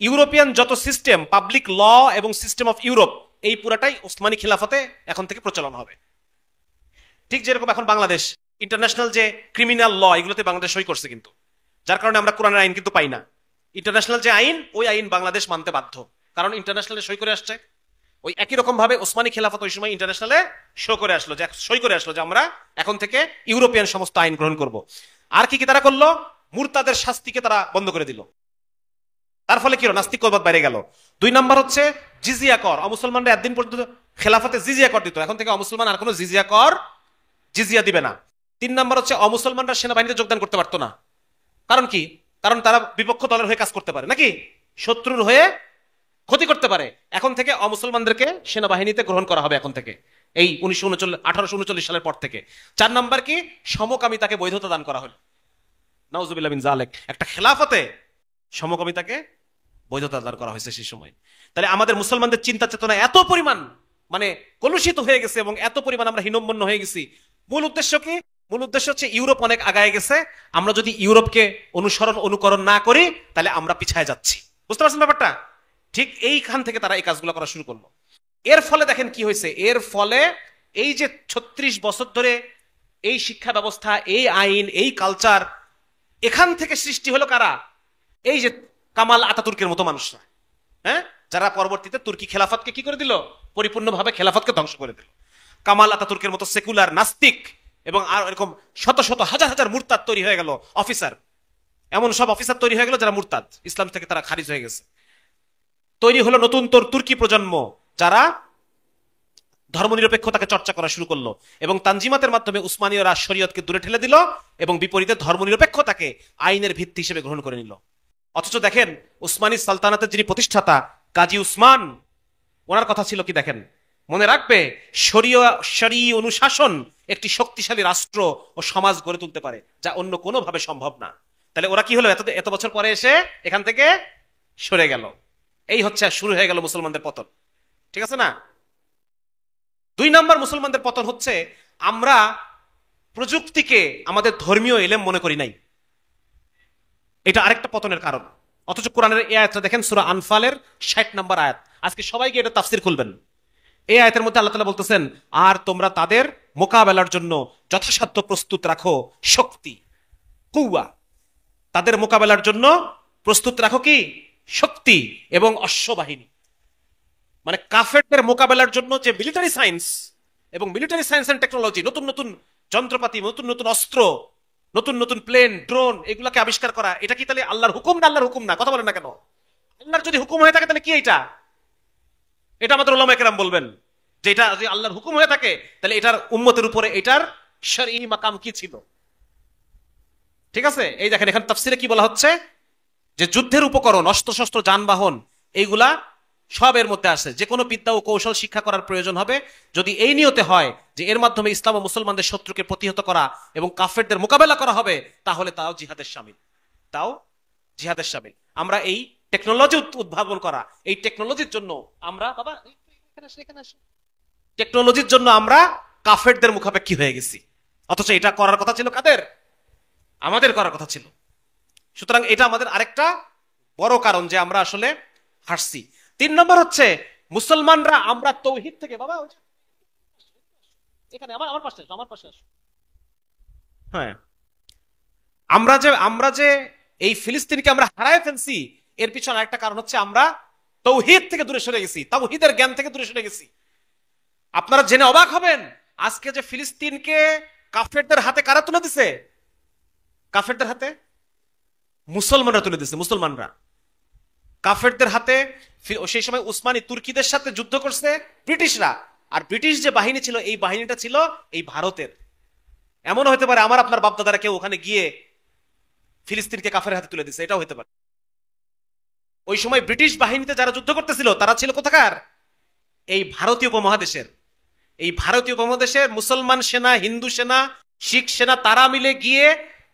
ইউরোপিয়ান যত সিস্টেম, পাবলিক ল এবং সিস্টেম অফ ইউরোপ, এই পুরাটাই ওসমানী খিলাফতে এখন থেকে প্রচলন হবে। ঠিক যেরকম এখন বাংলাদেশ ইন্টারন্যাশনাল যে ক্রিমিনাল ল, এগুলোতে বাংলাদেশ সই করছে, কিন্তু যার কারণে আমরা কোরআনের আইন কিন্তু পাই না। ইন্টারন্যাশনাল যে আইন, ওই আইন বাংলাদেশ মানতে বাধ্য, কারণ ইন্টারন্যাশনালে সই করে আসছে। ওই একই রকম ভাবে ওসমানী খেলাফত ওই সময় ইন্টারন্যাশনালে সই করে আসলো যে আমরা এখন থেকে ইউরোপিয়ান সমস্ত আইন গ্রহণ করব। আর কি কি তারা করলো? মুরতাদের শাস্তিকে তারা বন্ধ করে দিল। তার ফলে কি হলো? নাস্তিকবাদ বেড়ে গেল। 2 নাম্বার হচ্ছে জিজিয়া কর। অমুসলমানরা একদিন পর্যন্ত খেলাফতে জিজিয়া কর দিত, এখন থেকে অমুসলমান আর কোনো জিজিয়া দিবে না। 3 নাম্বার হচ্ছে অমুসলমানরা সেনাবাহিনীতে যোগদান করতে পারতো না। কারণ কি? কারণ তারা বিপক্ষ দলের হয়ে কাজ করতে পারে, নাকি শত্রুর হয়ে ক্ষতি করতে পারে। এখন থেকে অমুসলমানদেরকে সেনাবাহিনীতে গ্রহণ করা হবে এখন থেকে, এই 1839 সালের পর থেকে। 4 নাম্বার কি? সমকামিতাকে বৈধতা দান করা হলো। নাউজুবিল্লাহ মিন যালিক। একটা খেলাফতে সমকামিতাকে বৈধতা দান করা হয়েছে সেই সময়। তাহলে আমাদের মুসলমানদের চিন্তা চেতনা এত পরিমাণ মানে কলুষিত হয়ে গেছে এবং এত পরিমাণ আমরা হীনম্মন্য হয়ে গেছি। মূল উদ্দেশ্য কি? মূল উদ্দেশ্য হচ্ছে ইউরোপ অনেক আগায় গেছে, আমরা যদি ইউরোপকে অনুকরণ না করি তাহলে আমরা পিছায় যাচ্ছি। বুঝতে পারছেন ব্যাপারটা? ঠিক এইখান থেকে তারা এই কাজগুলো করা শুরু করলো। এর ফলে দেখেন কি হয়েছে। এর ফলে এই যে 36 বছর ধরে এই শিক্ষা ব্যবস্থা, এই আইন, এই কালচার, এখান থেকে সৃষ্টি হলো কারা? এই যে কামাল আতাতুর্কের মতো মানুষরা, হ্যাঁ, যারা পরবর্তীতে তুর্কি খেলাফতকে কি করে দিল? পরিপূর্ণভাবে খেলাফতকে ধ্বংস করে দিল। কামাল আতাতুর্কের মতো সেকুলার নাস্তিক এবং আর এরকম শত শত হাজার হাজার মুরতাদ তৈরি হয়ে গেল। অফিসার, এমন সব অফিসার তৈরি হয়ে গেল যারা মুরতাদ, ইসলাম থেকে তারা খারিজ হয়ে গেছে। তৈরি হলো নতুন তুর্কি প্রজন্ম, যারা ধর্মনিরপেক্ষতাকে চর্চা করা শুরু করলো এবং তানজিমাতের মাধ্যমে উসমানীয়রা শরীয়তকে দূরে ঠেলে দিল এবং বিপরীতে ধর্মনিরপেক্ষতাকে আইনের ভিত্তি হিসেবে গ্রহণ করে নিল। অথচ দেখেন, উসমানী সালতানাতের যিনি প্রতিষ্ঠাতা কাজী উসমান, ওনার কথা ছিল কি দেখেন, মনে রাখবে শরীয় অনুশাসন একটি শক্তিশালী রাষ্ট্র ও সমাজ গড়ে তুলতে পারে, যা অন্য কোনো ভাবে সম্ভব না। তাহলে ওরা কি হলো? এত বছর পরে এসে এখান থেকে সরে গেল। এই হচ্ছে শুরু হয়ে গেল মুসলমানদের পতন। ঠিক আছে না? 2 নাম্বার মুসলমানদের পতন হচ্ছে আমরা প্রযুক্তিকে আমাদের ধর্মীয় এলেম মনে করি নাই। এটা আরেকটা পতনের কারণ। অথচ কোরআনের এই আয়াতটা দেখেন, সূরা আনফালের 60 নম্বর আয়াত। আজকে সবাইকে এটা তাফসীর খুলবেন। এই আয়াতের মধ্যে আল্লাহ তাআলা বলতেছেন, আর তোমরা তাদের মোকাবেলার জন্য যথাসাধ্য প্রস্তুত রাখো শক্তি, কুওয়া। তাদের মোকাবেলার জন্য প্রস্তুত রাখো কি? শক্তি এবং অশ্ববাহিনী। মানে কাফেরদের মোকাবেলার জন্য যে মিলিটারি সায়েন্স এবং মিলিটারি সায়েন্স এন্ড টেকনোলজি, নতুন নতুন যন্ত্রপাতি, নতুন নতুন অস্ত্র, নতুন নতুন প্লেন, ড্রোন, এগুলাকে আবিষ্কার করা, এটা কি তাহলে আল্লাহর হুকুম না? আল্লাহর হুকুম না? কথা বলেন না কেন? আল্লাহর যদি হুকুম হয়ে থাকে তাহলে কি এটা? এটা আমাদের উলামায়ে কেরাম বলবেন যে এটা যদি আল্লাহর হুকুম হয়ে থাকে তাহলে এটার উম্মতের উপরে এটার শরঈ মাকাম কি ছিল। ঠিক আছে, এই দেখেন এখানে তাফসিরে কি বলা হচ্ছে যে যুদ্ধের উপকরণ, অস্ত্র শস্ত্র, যানবাহন, এইগুলা সব এর মধ্যে আছে। যে কোনো বিদ্যা ও কৌশল শিক্ষা করার প্রয়োজন হবে যদি এই নিয়তে হয় যে এর মাধ্যমে ইসলাম ও মুসলমানদের শত্রুকে প্রতিহত করা এবং কাফেরদের মোকাবেলা করা হবে, তাহলে তাও জিহাদের শামিল, তাও জিহাদের শামিল। আমরা এই টেকনোলজি উদ্ভাবন করা, এই টেকনোলজির জন্য আমরা বাবা টেকনোলজির জন্য আমরা কাফেরদের মুখাপেক্ষী হয়ে গেছি, অথচ এটা করার কথা ছিল কাদের? আমাদের করার কথা ছিল। সুতরাং এটা আমাদের আরেকটা বড় কারণ যে আমরা আসলে হারছি। 3 নম্বর হচ্ছে মুসলমানরা আমরা তৌহিদ থেকে, বাবা এখানে আমার পাশে আসো, আমার পাশে আসো। হ্যাঁ, আমরা যে এই ফিলিস্তিনকে আমরা হারায় ফেলছি, এর পিছনে আরেকটা কারণ হচ্ছে আমরা তৌহিদ থেকে দূরে সরে গেছি, তাওহীদের জ্ঞান থেকে দূরে সরে গেছি। আপনারা জেনে অবাক হবেন, আজকে যে ফিলিস্তিনকে কাফেরদের হাতে কারা তুলে দিছে? কাফেরদের হাতে মুসলমানরা তুলে দিছে। মুসলমানরা কাফেরদের হাতে, সেই সময় উসমানী তুর্কিদের সাথে যুদ্ধ করছে ব্রিটিশরা, আর ব্রিটিশ যে বাহিনী ছিল এই বাহিনীটা ছিল এই ভারতের। এমন হতে পারে আমার আপনার বাপদাদারা কেউ ওখানে গিয়ে ফিলিস্তিনকে কাফের হাতে তুলে দিছে, এটাও হতে পারে। ওই সময় ব্রিটিশ বাহিনীতে যারা যুদ্ধ করতেছিল তারা ছিল কোথাকার? এই ভারতীয় উপমহাদেশের। এই ভারতীয় উপমহাদেশের মুসলমান সেনা, হিন্দু সেনা, শিখ সেনা তারা মিলে গিয়ে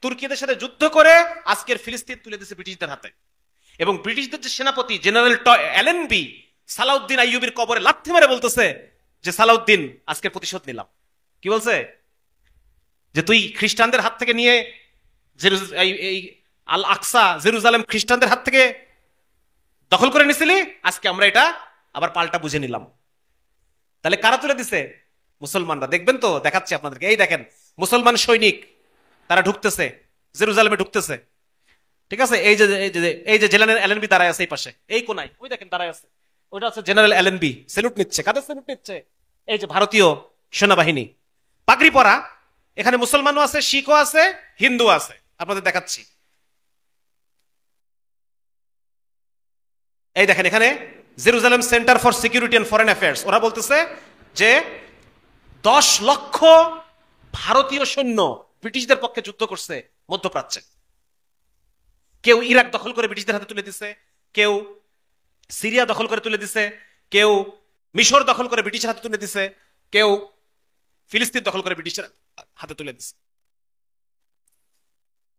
তুর্কিদের সাথে যুদ্ধ করে আজকের ফিলিস্তিন তুলে দিয়েছে ব্রিটিশদের হাতে। এবং ব্রিটিশদের যে সেনাপতি জেনারেল অ্যালেনবি সালাউদ্দিন আইয়ুবির কবরে লাথি মেরে বলতেছে যে সালাউদ্দিন আজকের প্রতিশোধ নিলাম। কি বলছে? যে তুই খ্রিস্টানদের হাত থেকে নিয়ে এই আল আকসা জেরুজালেম খ্রিস্টানদের হাত থেকে দখল করে নিছিলি, আজকে আমরা এটা আবার পাল্টা বুঝে নিলাম। তাহলে কারা তুলে দিছে? মুসলমানরা। দেখবেন তো, দেখাচ্ছি আপনাদেরকে। এই দেখেন মুসলমান সৈনিক তারা ঢুকতেছে, জেরুজালেমে ঢুকতেছে। ঠিক আছে, এই যে জেনারেল অ্যালেনবি দাঁড়ায় আছে এই পাশে, এই কোনায়, ওই দেখেন দাঁড়ায় আছে, ওইটা হচ্ছে জেনারেল অ্যালেনবি। স্যালুট নিচ্ছে। কাদের স্যালুট নিচ্ছে? এই যে ভারতীয় সেনাবাহিনী, পাগড়ি পরা। এখানে মুসলমানও আছে, শিখও আছে, হিন্দু আছে। আপনাদের দেখাচ্ছি, এই দেখেন এখানে Jerusalem centre for security and foreign affairs, ওরা বলতেছে যে 10 লক্ষ ভারতীয় সৈন্য ব্রিটিশদের পক্ষে যুদ্ধ করছে মধ্যপ্রাচ্যে। কেউ ইরাক দখল করে ব্রিটিশদের হাতে তুলে দিছে, কেউ সিরিয়া দখল করে তুলে দিছে, কেউ মিশর দখল করে ব্রিটিশের হাতে তুলে দিছে, কেউ ফিলিস্তিন দখল করে ব্রিটিশের হাতে তুলে দিছে।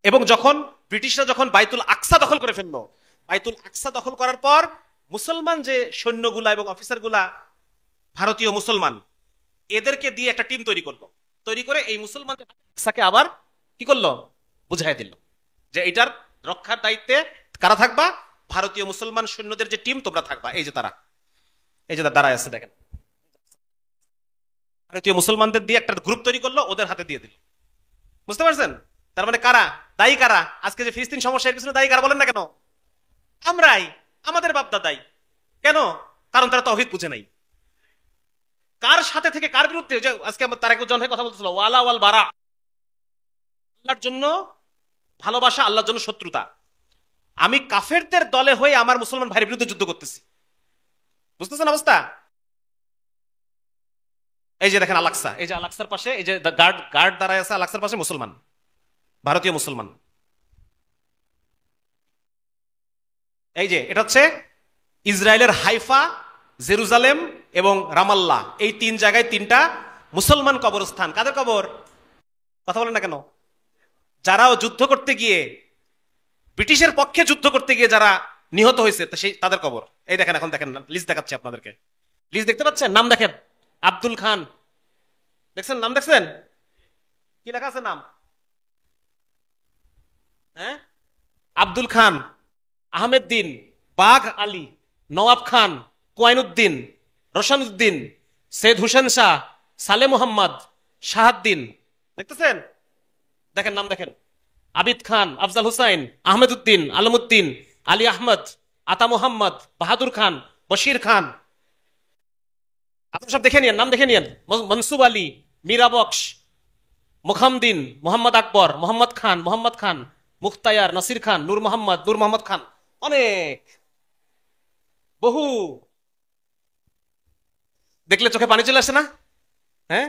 এবং ব্রিটিশরা যখন বাইতুল আকসা দখল করে ফেললো, বাইতুল আকসা দখল করার পর মুসলমান যে সৈন্যগুলা এবং অফিসারগুলা ভারতীয় মুসলমান, এদেরকে দিয়ে একটা টিম তৈরি করলো। তৈরি করে এই মুসলমান আকসাকে আবার কি করলো? বুঝাই দিল যে এটার রক্ষার দায়িত্বে কারা থাকবা? ভারতীয় মুসলমান সৈন্যদের যে টিম, তোমরা থাকবা। এই যে তারা, এই যে দাঁড়ায় আছে দেখেন, ভারতীয় মুসলমানদের দিয়ে একটা গ্রুপ তৈরি করলো, ওদের হাতে দিয়ে দিল। বুঝতে পারছেন? তার মানে কারা দায়ী? কারা আজকে যে ফিলিস্তিন সমস্যা এর পিছনে দায়ী কারা বলেন না কেন? আমরাই, আমাদের বাপদাদাই। কেন? কারণ তারা তাওহীদ বুঝে নাই। কার সাথে থেকে কার বিরুদ্ধে? আজকে আমার তারেকুজ্জামান ভাই কথা বলতেছিল, ওয়ালা ওয়াল বারা, আল্লাহর জন্য ভালোবাসা, আল্লাহর জন্য শত্রুতা। আমি কাফেরদের দলে হয়ে আমার মুসলমান ভাইয়ের বিরুদ্ধে যুদ্ধ করতেছি। বুঝতেছেন অবস্থা? এই যে দেখেন আল-আকসা, এই যে আল-আকসার পাশে এই যে গার্ড দাঁড়ায় আছে, আল-আকসার পাশে মুসলমান, ভারতীয় মুসলমান। এই যে এটা হচ্ছে ইসরায়েলের হাইফা, জেরুজালেম এবং রামাল্লাহ, এই 3 জায়গায় 3টা মুসলমান কবরস্থান। কাদের কবর? কথা বলেন না কেন? যারাও যুদ্ধ করতে গিয়ে, ব্রিটিশের পক্ষে যুদ্ধ করতে গিয়ে যারা নিহত হয়েছে, তাদের কবর। এই দেখেন, এখন দেখেন, লিস্ট দেখাচ্ছি আপনাদেরকে। লিস্ট দেখতে পাচ্ছেন? নাম দেখেন, আব্দুল খান, দেখছেন? নাম দেখছেন? কি লেখা আছে নাম? হ্যাঁ, আব্দুল খান, আহমেদ দিন, বাঘ আলী, নওয়াব খান, কোয়াইনুদ্দিন, রোশানুদ্দিন, সৈয়দ হুসেন শাহ, সালে মোহাম্মদ, শাহাদ্দিন। দেখতেছেন? দেখেন নাম দেখেন, আবিদ খান, আফজাল হুসাইন, আহমেদ উদ্দিন, আলমউদ্দিন, আলী আহমদ, আতা মোহাম্মদ, বাহাদুর খান, বশির খান। আপনারা সব দেখে নিয়েন, নাম দেখে নিয়েন। মনসুব আলী, মীরা বক্স, মুখামদিন, মোহাম্মদ আকবর, মোহাম্মদ খান, মুখতায়ার, নাসির খান, নূর মোহাম্মদ খান। অনেক, বহু। দেখলে চোখে পানি চলে আসে না? হ্যাঁ,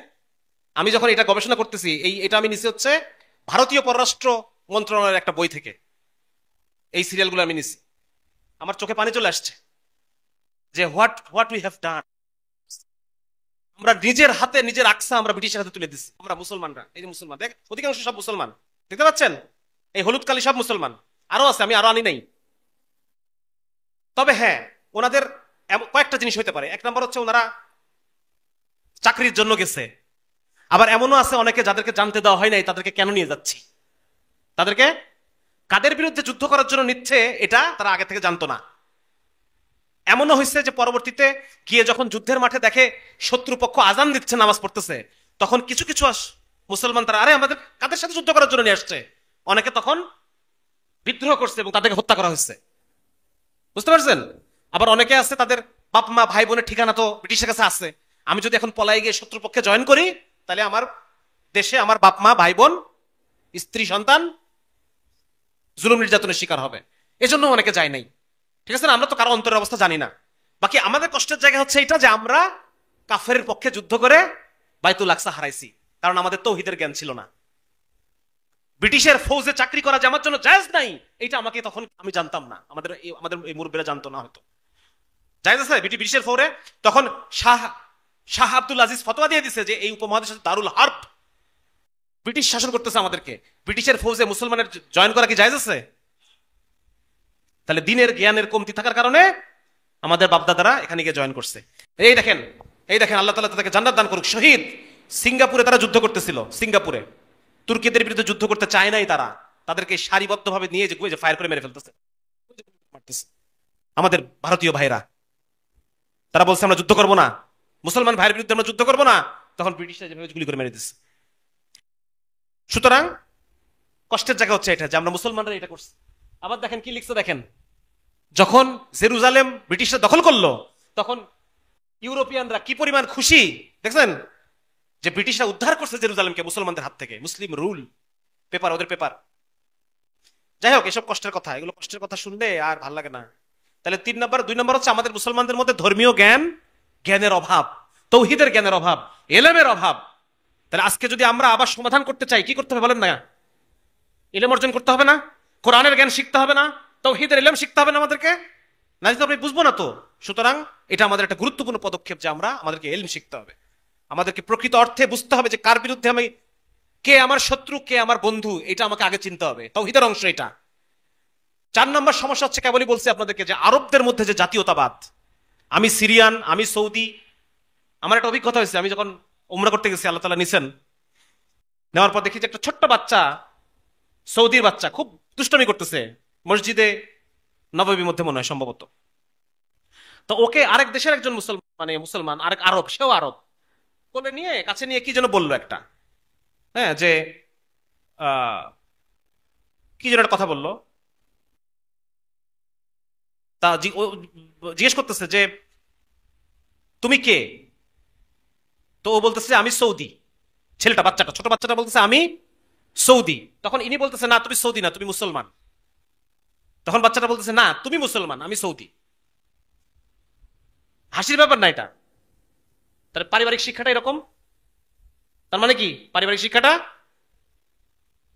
আমি যখন এটা গবেষণা করতেছি, এটা আমি নিছি হচ্ছে ভারতীয় পররাষ্ট্র মন্ত্রণালয়ের একটা বই থেকে। এই সিরিয়ালগুলো আমি নিছি, আমার চোখে পানি চলে আসছে যে হোয়াট উই হ্যাভ ডান। আমরা নিজের হাতে নিজের আকসা আমরা ব্রিটিশের হাতে তুলে দিচ্ছি। আমরা মুসলমানরা, এই যে মুসলমান, দেখ অধিকাংশ সব মুসলমান, দেখতে পাচ্ছেন এই হলুদ কালি সব মুসলমান, আরো আছে, আমি আরো আনি নাই। তবে হ্যাঁ, ওনাদের কয়েকটা জিনিস হইতে পারে। এক নম্বর হচ্ছে ওনারা চাকরির জন্য গেছে, আবার এমনও আছে অনেকে যাদেরকে জানতে দেওয়া হয় নাই তাদেরকে কেন নিয়ে যাচ্ছি, তাদেরকে কাদের বিরুদ্ধে যুদ্ধ করার জন্য নিচ্ছে এটা তারা আগে থেকে জানতো না। এমনও হয়েছে যে পরবর্তীতে গিয়ে যখন যুদ্ধের মাঠে দেখে শত্রুপক্ষ আজান দিচ্ছে, নামাজ পড়তেছে, তখন কিছু কিছু মুসলমান তারা আরে আমাদের কাদের সাথে যুদ্ধ করার জন্য নিয়ে আসছে, অনেকে তখন বিদ্রোহ করছে এবং তাদেরকে হত্যা করা হয়েছে, বুঝতে পারছেন? আবার অনেকে আছে তাদের বাপ মা ভাই বোনের ঠিকানা তো ব্রিটিশের কাছে আছে, আমি যদি এখন পলাই গিয়ে শত্রুপক্ষে জয়েন করি তাহলে আমার দেশে আমার বাপ মা ভাই বোন স্ত্রী সন্তান জুলুম নির্যাতনের শিকার হবে, এজন্য অনেকে যায় নাই। ঠিক আছে না? আমরা তো কারো অন্তরের অবস্থা জানি না। বাকি আমাদের কষ্টের জায়গা হচ্ছে এটা যে আমরা কাফেরের পক্ষে যুদ্ধ করে বাইতুল আকসা হারাইছি, কারণ আমাদের তৌহিদের জ্ঞান ছিল না। ব্রিটিশের ফৌজে চাকরি করা যে আমার জন্য জায়েজ নাই, এটা আমাকে তখন আমি জানতাম না, আমাদের এই মুরব্বীরা জানতো না হয়তো জায়েজ আছে ব্রিটিশের ফৌরে। তখন শাহ আব্দুল আজিজ ফতোয়া দিয়ে দিছে যে এই উপমহাদেশের দারুল হার্ব, ব্রিটিশ শাসন করতেছে আমাদেরকে, ব্রিটিশের ফৌজে মুসলমানের জয়েন করা কি জায়েজ আছে? তাহলে দিনের জ্ঞানের কমতি থাকার কারণে আমাদের বাপদাদারা এখানে গিয়ে জয়েন করছে। এই দেখেন আল্লাহ তাআলা তাদেরকে জান্নাত দান করুক। শহীদ সিঙ্গাপুরে তারা যুদ্ধ করতেছিল, সিঙ্গাপুরে তুর্কিদের বিরুদ্ধে যুদ্ধ করতে চায় নাই তারা, তাদেরকে সারিবদ্ধভাবে নিয়ে যে ফায়ার করে মেরে ফেলতেছে আমাদের ভারতীয় ভাইরা। তারা বলছে আমরা যুদ্ধ করব না, মুসলমান ভাইয়ের বিরুদ্ধে আমরা যুদ্ধ করব না, তখন ব্রিটিশরা যেভাবে গুলি করে মেরে দিচ্ছে। সুতরাং কষ্টের জায়গা হচ্ছে এটা যে আমরা মুসলমানরা এটা করছি। আবার দেখেন কি লিখছে, দেখেন যখন জেরুজালেম ব্রিটিশরা দখল করলো তখন ইউরোপিয়ানরা কি পরিমাণ খুশি দেখছেন, যে ব্রিটিশরা উদ্ধার করছে জেরুজালেমকে মুসলমানদের হাত থেকে, মুসলিম রুল পেপার, ওদের পেপার। যাই হোক, এসব কষ্টের কথা, এগুলো কষ্টের কথা শুনলে আর ভাল লাগে না। তাহলে 2 নম্বর হচ্ছে আমাদের মুসলমানদের মধ্যে ধর্মীয় জ্ঞানের অভাব, তৌহিদের জ্ঞানের অভাব, এলেমের অভাব। তাহলে আজকে যদি আমরা আবার সমাধান করতে চাই, কি করতে হবে বলেন না? ইলম অর্জন করতে হবে না? কোরআনের জ্ঞান শিখতে হবে না? তাওহীদের ইলম শিখতে হবে না আমাদেরকে? না যদি আপনি বুঝবো না তো। সুতরাং এটা আমাদের একটা গুরুত্বপূর্ণ পদক্ষেপ যে আমাদেরকে ইলম শিখতে হবে, আমাদেরকে প্রকৃত অর্থে বুঝতে হবে যে কার বিরুদ্ধে আমি, কে আমার শত্রু কে আমার বন্ধু, এটা আমাকে আগে চিনতে হবে, তাওহীদের অংশ এটা। 4 নম্বর সমস্যা হচ্ছে, কেবলই বলছি আপনাদেরকে, যে আরবদের মধ্যে যে জাতীয়তাবাদ। আমি সিরিয়ান, আমি সৌদি, আমার একটা অভিজ্ঞতা হয়েছে, আমি যখন উমরা করতে গেছি, আল্লাহ তাআলা নিছেন, নেওয়ার পর দেখি যে একটা ছোট্ট বাচ্চা, সৌদির বাচ্চা, খুব দুষ্টমি করতেছে মসজিদে নববীর মধ্যে মনে হয় সম্ভবত। তো ওকে আরেক দেশের একজন মুসলমান আরেক আরব, সেও আরব, কোলে নিয়ে কাছে নিয়ে কি যেন বললো একটা, হ্যাঁ, যে কি যেন একটা কথা বললো। তা জিজ্ঞেস করতেছে যে তুমি কে? তো ও বলতেছে আমি সৌদি। ছেলেটা, বাচ্চাটা, ছোট বাচ্চাটা বলতেছে আমি সৌদি। তখন ইনি বলতেছে না তুমি সৌদি না, তুমি মুসলমান। তখন বাচ্চাটা বলতেছে না তুমি মুসলমান, আমি সৌদি। হাসির ব্যাপার না এটা? তাহলে পারিবারিক শিক্ষাটা এরকম, তার মানে কি পারিবারিক শিক্ষাটা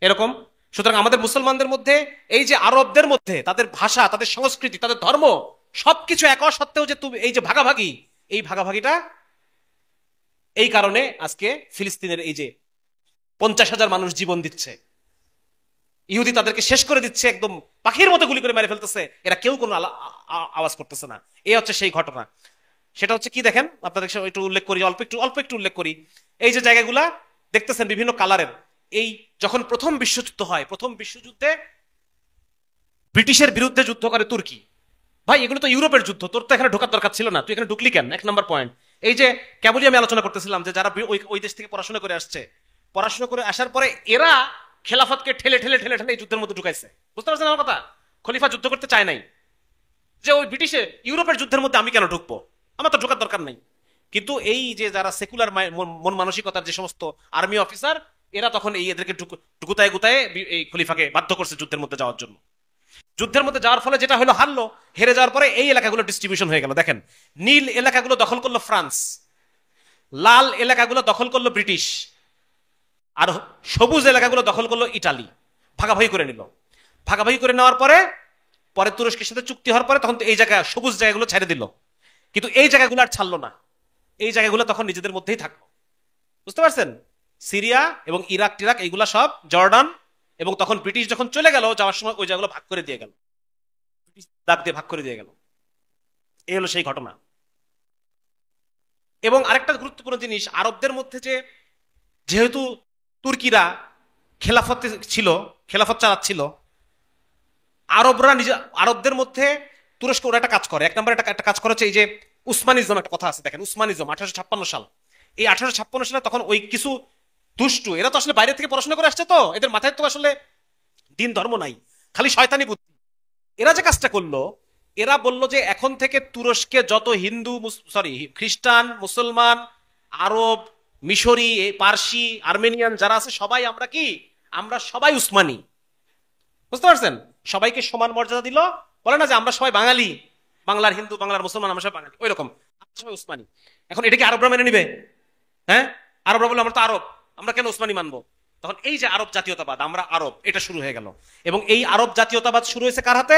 এরকম। সুতরাং আমাদের মুসলমানদের মধ্যে এই যে আরবদের মধ্যে তাদের ভাষা, তাদের সংস্কৃতি, তাদের ধর্ম সবকিছু এক সত্ত্বেও যে তুমি এই যে ভাগাভাগি, এই ভাগাভাগিটা, এই কারণে আজকে ফিলিস্তিনের এই যে 50,000 মানুষ জীবন দিচ্ছে, ইহুদি তাদেরকে শেষ করে দিচ্ছে, একদম পাখির মতো গুলি করে মেরে ফেলতেছে, এরা কেউ কোনো আওয়াজ করতেছে না। এই হচ্ছে সেই ঘটনা। সেটা হচ্ছে কি দেখেন, আপনাদের একটু উল্লেখ করি, অল্প একটু উল্লেখ করি। এই যে জায়গাগুলা দেখতেছেন বিভিন্ন কালারের, এই যখন প্রথম বিশ্বযুদ্ধ হয়, প্রথম বিশ্বযুদ্ধে ব্রিটিশের বিরুদ্ধে যুদ্ধ করে তুর্কি। ভাই এগুলো তো ইউরোপের যুদ্ধ, তোর তো এখানে ঢোকার দরকার ছিল না, তুই এখানে ঢুকলি কেন? 1 নম্বর পয়েন্ট। এই যে কেবলই আমি আলোচনা করতেছিলাম যে যারা ওই দেশ থেকে পড়াশোনা করে আসছে, পড়াশোনা করে আসার পরে এরা খেলাফতকে ঠেলে ঠেলে ঠেলে ঠেলে এই যুদ্ধের মধ্যে ঢুকাইছে। বুঝতে পারছেন আমার কথা? খলিফা যুদ্ধ করতে চায় নাই, যে ওই ব্রিটিশের ইউরোপের যুদ্ধের মধ্যে আমি কেন ঢুকবো, আমার তো ঢোকার দরকার নাই। কিন্তু এই যে যারা সেকুলার মন মানসিকতার যে সমস্ত আর্মি অফিসার, এরা তখন এদেরকে গুতায় গুতায় এই খলিফাকে বাধ্য করছে যুদ্ধের মধ্যে যাওয়ার জন্য। যুদ্ধের মধ্যে যাওয়ার ফলে যেটা হলো, হারলো, হেরে যাওয়ার পরে এই এলাকাগুলো ডিস্ট্রিবিউশন হয়ে গেল। দেখেন নীল এলাকাগুলো দখল করলো ফ্রান্স, লাল এলাকাগুলো দখল করলো ব্রিটিশ, আর সবুজ এলাকাগুলো দখল করলো ইটালি। ভাগাভাগি করে নিল। ভাগাভাগি করে নেওয়ার পরে পরে তুরস্কের সাথে চুক্তি হওয়ার পরে তখন তো এই জায়গা সবুজ জায়গাগুলো ছেড়ে দিল, কিন্তু এই জায়গাগুলো আর ছাড়লো না। এই জায়গাগুলো তখন নিজেদের মধ্যেই থাকলো। বুঝতে পারছেন? সিরিয়া এবং ইরাক টিরাক এইগুলা সব, জর্ডান, এবং তখন ব্রিটিশ যখন চলে গেল যাওয়ার সময় ওই জায়গাগুলো ভাগ করে দিয়ে গেল, দাগ দিয়ে ভাগ করে দিয়ে গেল। এই হলো সেই ঘটনা। এবং আরেকটা গুরুত্বপূর্ণ জিনিস, আরবদের মধ্যে যে, যেহেতু তুর্কিরা খেলাফত ছিল, খেলাফত চালাচ্ছিল, আরবরা নিজে, আরবদের মধ্যে তুরস্ক ওরা একটা কাজ করে, এক নম্বর একটা কাজ করে হচ্ছে এই যে উসমানিজম, একটা কথা আছে দেখেন, উসমানিজম 1856 সাল। এই 1856 সালে তখন ওই কিছু দুষ্টু, এরা তো আসলে বাইরে থেকে পড়াশোনা করে আসছে, তো এদের মাথায় তো আসলে দিন ধর্ম নাই, খালি শয়তানি বুদ্ধি। এরা যে কাজটা করলো, এরা বলল যে এখন থেকে তুরস্কে যত হিন্দু, সরি খ্রিস্টান, মুসলমান, আরব, মিশরি, পার্সি, আর্মেনিয়ান যারা আছে সবাই আমরা কি, আমরা সবাই উসমানি। বুঝতে পারছেন? সবাইকে সমান মর্যাদা দিল। বলে না যে আমরা সবাই বাঙালি, বাংলার হিন্দু, বাংলার মুসলমান, আমরা সবাই বাঙালি, ওই রকম সবাই উসমানি। এখন এটা কি আরবরা মেনে নিবে? হ্যাঁ, আরবরা বলে আমরা তো আরব, আমরা কেন উসমানি মানবো? তখন এই যে আরব জাতীয়তাবাদ, আমরা আরব, এটা শুরু হয়ে গেল। এবং এই আরব জাতীয়তাবাদ শুরু হয়েছে কার হাতে?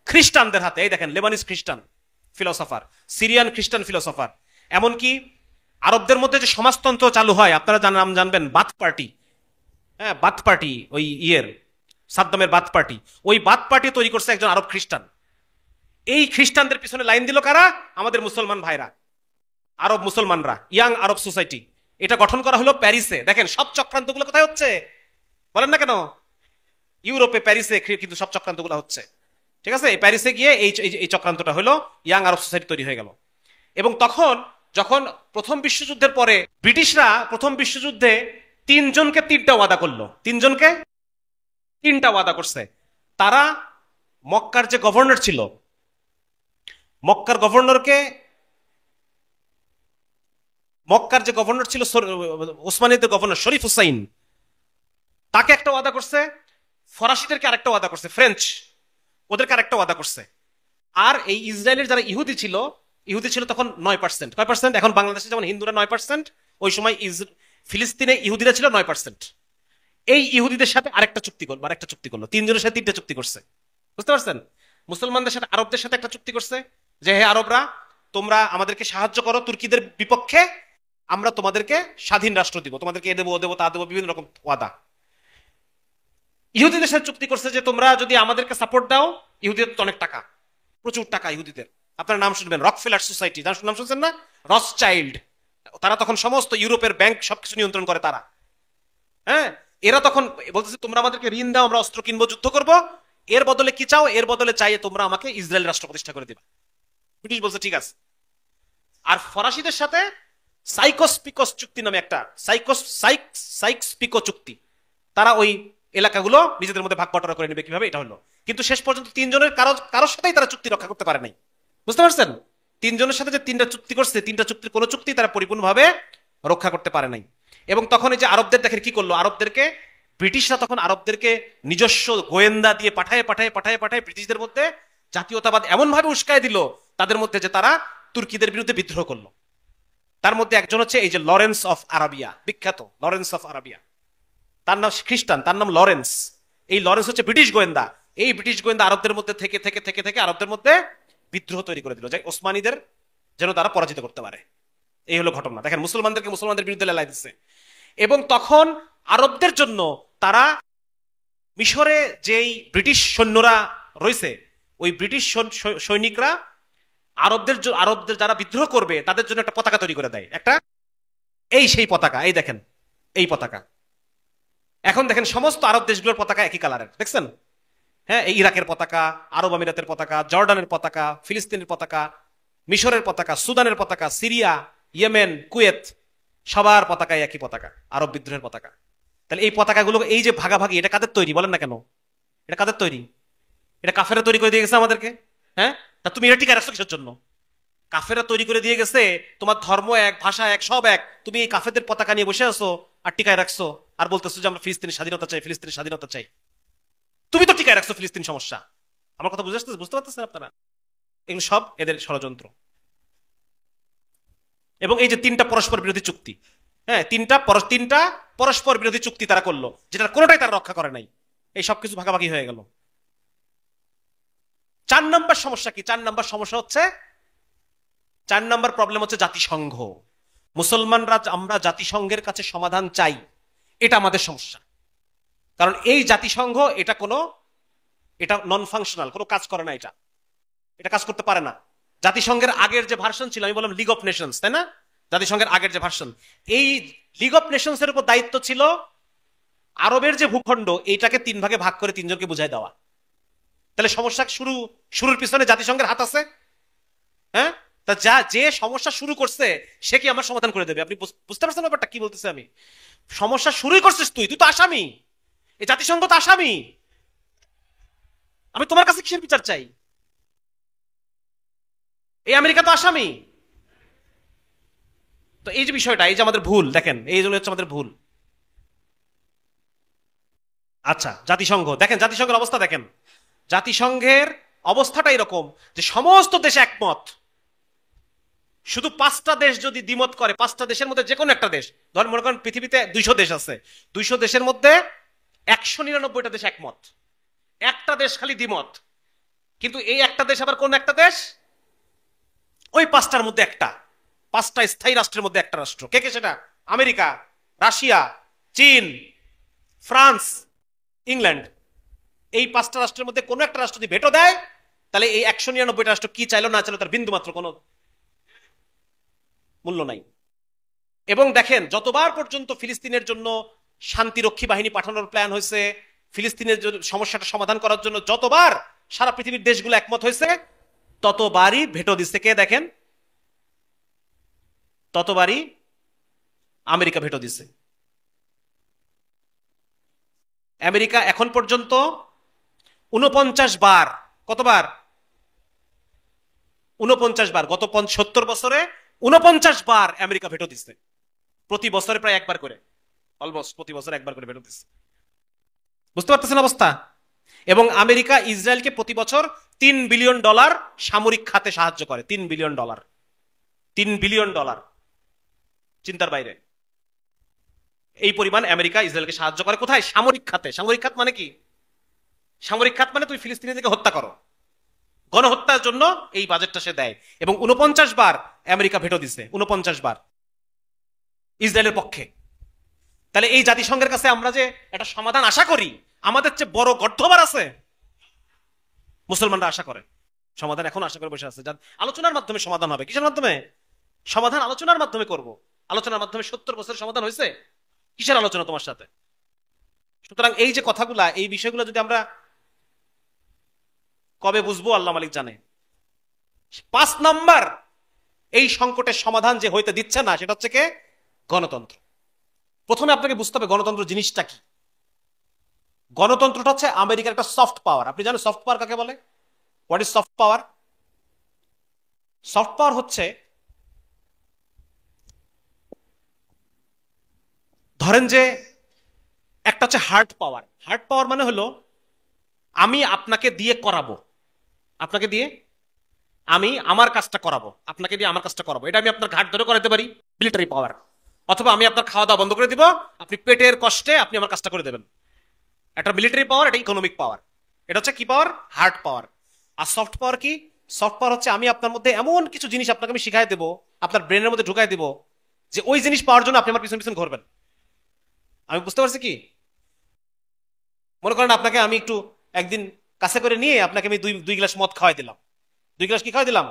খ্রিস্টানদের হাতে। এই দেখেন, লেবানিজ খ্রিস্টান ফিলোসফার, সিরিয়ান খ্রিস্টান ফিলোসফার, এমনকি আরবদের মধ্যে যে সমাজতন্ত্র চালু হয়, আপনারা নাম জানবেন, বাথ পার্টি। হ্যাঁ, বাথ পার্টি, ওই ইয়ের সাদ্দামের বাথ পার্টি, ওই বাথ পার্টি তৈরি করছে একজন আরব খ্রিস্টান। এই খ্রিস্টানদের পিছনে লাইন দিল কারা? আমাদের মুসলমান ভাইরা, আরব মুসলমানরা, ইয়াং আরব সোসাইটি। এটা গঠন করা হলো প্যারিসে। দেখেন সব চক্রান্তগুলো কোথায় হচ্ছে বলেন না কেন? ইউরোপে, প্যারিসে কিন্তু সব চক্রান্তগুলো হচ্ছে। ঠিক আছে, প্যারিসে গিয়ে এই চক্রান্তটা হলো, ইয়াং আরব সোসাইটি তৈরি হয়ে গেল। এবং তখন যখন প্রথম বিশ্বযুদ্ধের পরে ব্রিটিশরা প্রথম বিশ্বযুদ্ধে তিনজনকে তিনটা ওয়াদা করলো, তিনজনকে তিনটা ওয়াদা করছে। তারা মক্কার যে গভর্নর ছিল, মক্কার গভর্নর ছিল ওসমানীদের গভর্নর শরীফ হুসাইন, তাকে একটা ওয়াদা করছে। ফরাসিদেরকে আরেকটা ওয়াদা করছে, ফ্রেঞ্চ, ওদেরকে আরেকটা ওয়াদা করছে। আর এই ইসরায়েলের যারা ইহুদি ছিল তখন 9%। কয় পার্সেন্ট? এখন বাংলাদেশে যেমন হিন্দুরা 9%, ওই সময় ফিলিস্তিনে ইহুদিরা ছিল 9%। এই ইহুদিদের সাথে আরেকটা চুক্তি করলো, তিনজনের সাথে তিনটা চুক্তি করছে। বুঝতে পারছেন? মুসলমানদের সাথে, আরবদের সাথে একটা চুক্তি করছে যে হে আরবরা, তোমরা আমাদেরকে সাহায্য করো তুর্কিদের বিপক্ষে, আমরা তোমাদেরকে স্বাধীন রাষ্ট্র দিব, তোমাদেরকে এ দেবো, ও দেবো, তা দেবো, বিভিন্ন রকম ওয়াদা। ইহুদিদের সাথে চুক্তি করছে যে তোমরা যদি আমাদেরকে সাপোর্ট দাও, ইহুদিদের তো অনেক টাকা, প্রচুর টাকা ইহুদিদের। আপনার নাম শুনবেন, রকফেলার সোসাইটি, নাম শুনছেন না? রথচাইল্ড, তারা তখন সমস্ত ইউরোপের ব্যাংক সবকিছু নিয়ন্ত্রণ করে তারা। হ্যাঁ, এরা তখন বলতেছে তোমরা আমাদেরকে ঋণ দাও, আমরা অস্ত্র কিনবো, যুদ্ধ করব, এর বদলে কি চাও? এর বদলে চাই তোমরা আমাকে ইসরায়েল রাষ্ট্র প্রতিষ্ঠা করে দিবা। ব্রিটিশ বলছে ঠিক আছে। আর ফরাসিদের সাথে সাইকোস-পিকোস চুক্তি নামে একটা, সাইকস-পিকো চুক্তি, তারা ওই এলাকাগুলো নিজেদের মধ্যে ভাগ বটরা করে নেবে কিভাবে, এটা হলো। কিন্তু শেষ পর্যন্ত তিনজনের কারোর সাথেই তারা চুক্তি রক্ষা করতে পারে নাই। বুঝতে পারছেন? তিনজনের সাথে যে তিনটা চুক্তি করছে, তিনটা চুক্তির কোনো চুক্তি তারা পরিপূর্ণভাবে রক্ষা করতে পারে নাই। এবং তখন এই যে আরবদের দেখেন কি করলো, আরবদেরকে ব্রিটিশরা তখন আরবদেরকে নিজস্ব গোয়েন্দা দিয়ে পাঠায় ব্রিটিশদের মধ্যে জাতীয়তাবাদ এমন ভাবে উস্কায় দিল তাদের মধ্যে, যে তারা তুর্কিদের বিরুদ্ধে বিদ্রোহ করলো। তার মধ্যে একজন হচ্ছে এই যে লরেন্স অফ আরাবিয়া, বিখ্যাত লরেন্স অফ আরাবিয়া, তার নাম খ্রিস্টান, তার নাম লরেন্স। এই লরেন্স হচ্ছে ব্রিটিশ গোয়েন্দা। এই ব্রিটিশ গোয়েন্দা আরবদের মধ্যে থেকে আরবদের মধ্যে বিদ্রোহ তৈরি করে দিল, যে ওসমানীদের যেন তারা পরাজিত করতে পারে। এই হলো ঘটনা। দেখেন, মুসলমানদের বিরুদ্ধে লেলাই দিচ্ছে। এবং তখন আরবদের জন্য তারা মিশরে যেই ব্রিটিশ সৈন্যরা রয়েছে, ওই ব্রিটিশ সৈনিকরা আরবদের যারা বিদ্রোহ করবে তাদের জন্য একটা পতাকা তৈরি করে দেয়, একটা, সেই পতাকা, এই দেখেন এই পতাকা। এখন দেখেন সমস্ত আরব দেশগুলোর পতাকা একই কালারের, দেখছেন? হ্যাঁ, এই ইরাকের পতাকা, আরব আমিরাতের পতাকা, জর্ডানের পতাকা, ফিলিস্তিনের পতাকা, মিশরের পতাকা, সুদানের পতাকা, সিরিয়া, ইয়েমেন, কুয়েত, সবার পতাকায় একই পতাকা, আরব বিদ্রোহের পতাকা। তাহলে এই পতাকাগুলো, এই যে ভাগাভাগি, এটা কাদের তৈরি বলেন না কেন? এটা কাদের তৈরি? এটা কাফেরা তৈরি করে দিয়ে গেছে আমাদেরকে। হ্যাঁ, তা তুমি এটা টিকা রাখছো কিসের জন্য? কাফেরা তৈরি করে দিয়ে গেছে, তোমার ধর্ম এক, ভাষা এক, সব এক, তুমি এই কাফেরদের পতাকা নিয়ে বসে আছো আর টিকায় রাখছো, আর বলতেছো যে আমরা ফিলিস্তিনের স্বাধীনতা চাই। তুমি তো টিকায় রাখছো ফিলিস্তিন সমস্যা। আমার কথা বুঝতে পারতেছেন আপনারা? এগুলো সব এদের ষড়যন্ত্র, এবং এই যে তিনটা পরস্পর বিরোধী চুক্তি, হ্যাঁ, তিনটা পরস্পর বিরোধী চুক্তি তারা করলো, যেটার কোনোটাই তারা রক্ষা করে নাই। এই সবকিছু ভাগাভাগি হয়ে গেল। 4 নম্বর সমস্যা কি? 4 নম্বর সমস্যা হচ্ছে, 4 নম্বর প্রবলেম হচ্ছে জাতিসংঘ। মুসলমানরা আমরা জাতিসংঘের কাছে সমাধান চাই, এটা আমাদের সমস্যা। কারণ এই জাতিসংঘ এটা নন ফাংশনাল, কোনো কাজ করে না, এটা কাজ করতে পারে না। জাতিসংঘের আগের যে ভার্সন ছিল, আমি বললাম লিগ অফ নেশনস, তাই না? জাতিসংঘের আগের যে ভার্সন, এই লিগ অফ নেশনস এর উপর দায়িত্ব ছিল আরবের যে ভূখণ্ড, এইটাকে 3 ভাগে ভাগ করে 3 জনকে বুঝাই দেওয়া। তাহলে সমস্যা শুরুর পিছনে জাতিসংঘের হাত আছে? হ্যাঁ, তা যে সমস্যা শুরু করছে সে কি আমার সমাধান করে দেবে? আপনি বুঝতে পারছেন ব্যাপারটা কি বলতেছে আমি? সমস্যা শুরুই করছিস তুই তো আসামি, এই জাতিসংঘ তো আসামি। আমি তোমার কাছে কিসের বিচার চাই? এই আমেরিকা তো আসামি। তো এই যে বিষয়টা, এই যে আমাদের ভুল, দেখেন এই জন্য হচ্ছে আমাদের ভুল। আচ্ছা, জাতিসংঘ দেখেন, জাতিসংঘের অবস্থা দেখেন। জাতিসংঘের অবস্থাটা এরকম যে সমস্ত দেশ একমত, শুধু 5টা দেশ যদি দ্বিমত করে, 5টা দেশের মধ্যে যে কোনো একটা দেশ, ধর মনে করেন পৃথিবীতে 200 দেশ আছে, 200 দেশের মধ্যে 199টা দেশ একমত, একটা দেশ খালি দ্বিমত। কিন্তু এই একটা দেশ আবার কোন একটা দেশ? ওই 5টার মধ্যে একটা, 5টা স্থায়ী রাষ্ট্রের মধ্যে একটা রাষ্ট্র। কে কে সেটা? আমেরিকা, রাশিয়া, চীন, ফ্রান্স, ইংল্যান্ড। এই 5টা রাষ্ট্রের মধ্যে কোনো একটা রাষ্ট্র যদি ভেটো দেয়, তাহলে এই 199টা রাষ্ট্র কি চাইলো না চাইলো তার বিন্দু মাত্র কোনো মূল্য নাই। এবং দেখেন, যতবার পর্যন্ত ফিলিস্তিনের জন্য শান্তিরক্ষী বাহিনী পাঠানোর প্ল্যান হয়েছে, ফিলিস্তিনের সমস্যাটা সমাধান করার জন্য যতবার সারা পৃথিবীর দেশগুলো একমত হয়েছে, ততবারই ভেটো দিচ্ছে কে? দেখেন, ততবারই আমেরিকা ভেটো দিচ্ছে। আমেরিকা এখন পর্যন্ত 49 বার, কতবার? 49 বার, গত 70 বছরে 49 বার আমেরিকা ভেটো দিচ্ছে। প্রতি বছরে প্রায় একবার করে, অলমোস্ট প্রতি বছর একবার করে ভেটো দিচ্ছে। বুঝতে পারতেছেন অবস্থা? এবং আমেরিকা ইসরায়েলকে প্রতি বছর $3 বিলিয়ন সামরিক খাতে সাহায্য করে। $3 বিলিয়ন, $3 বিলিয়ন, চিন্তার বাইরে। এই পরিমাণ আমেরিকা ইসরায়েলকে সাহায্য করে কোথায়? সামরিক খাতে। সামরিক খাত মানে কি? সামরিক খাত মানে তুমি ফিলিস্তিনিদেরকে হত্যা করো, গণহত্যার জন্য এই বাজেটটা সে দেয়। এবং 49 বার আমেরিকা ভেটো দিছে, 49 বার ইসরায়েলের পক্ষে। তাহলে এই জাতিসংঘের কাছে আমরা যে একটা সমাধান আশা করি, আমাদের চেয়ে বড় গর্ধবার আছে? মুসলমানরা আশা করে সমাধান, এখন আশা করে বসে আছে। আলোচনার মাধ্যমে সমাধান হবে। কিসের মাধ্যমে সমাধান? আলোচনার মাধ্যমে করব। আলোচনার মাধ্যমে 70 বছরের সমাধান হয়েছে? কিসের আলোচনা তোমার সাথে? সুতরাং এই যে কথাগুলা, এই বিষয়গুলো যদি আমরা কবে বুঝবো আল্লাহ মালিক জানে। 5 নাম্বার এই সংকটের সমাধান যে হইতে দিচ্ছে না, সেটা হচ্ছে কে? গণতন্ত্র। প্রথমে আপনাকে বুঝতে হবে গণতন্ত্র জিনিসটা কি। গণতন্ত্রটা হচ্ছে আমেরিকার একটা সফট পাওয়ার। আপনি জানেন সফট পাওয়ার কাকে বলে? What is soft power? Soft power হচ্ছে, ধরেন যে একটা হচ্ছে হার্ড পাওয়ার। হার্ড পাওয়ার মানে হলো আমি আপনাকে দিয়ে করাবো, আপনাকে দিয়ে আমি আমার কাজটা করাবো, আপনাকে দিয়ে আমার কাজটা করাবো। এটা আমি আপনার ঘাট ধরে করাতে পারি, মিলিটারি পাওয়ার। অথবা আমি আপনার খাওয়া দাওয়া বন্ধ করে দিব, আপনি পেটের কষ্টে আপনি আমার কাজটা করে দেবেন। একটা মিলিটারি পাওয়ার, এটা ইকোনমিক পাওয়ার। এটা হচ্ছে কি পাওয়ার? হার্ড পাওয়ার। আর সফট পাওয়ার কি? সফট পাওয়ার হচ্ছে আমি আপনার মধ্যে এমন কিছু জিনিস আপনাকে আমি শিখাই দেবো, আপনার ব্রেনের মধ্যে ঢুকাই দেবো, যে ওই জিনিস পাওয়ার জন্য আপনি আমার পিছন পিছন ঘুরবেন। আমি বুঝতে পারছি কি? মনে করেন আপনাকে আমি একটু একদিন কাছে করে নিয়ে আপনাকে আমি দুই গ্লাস মদ খাওয়াই দিলাম। 2 গ্লাস কি খাওয়াই দিলাম?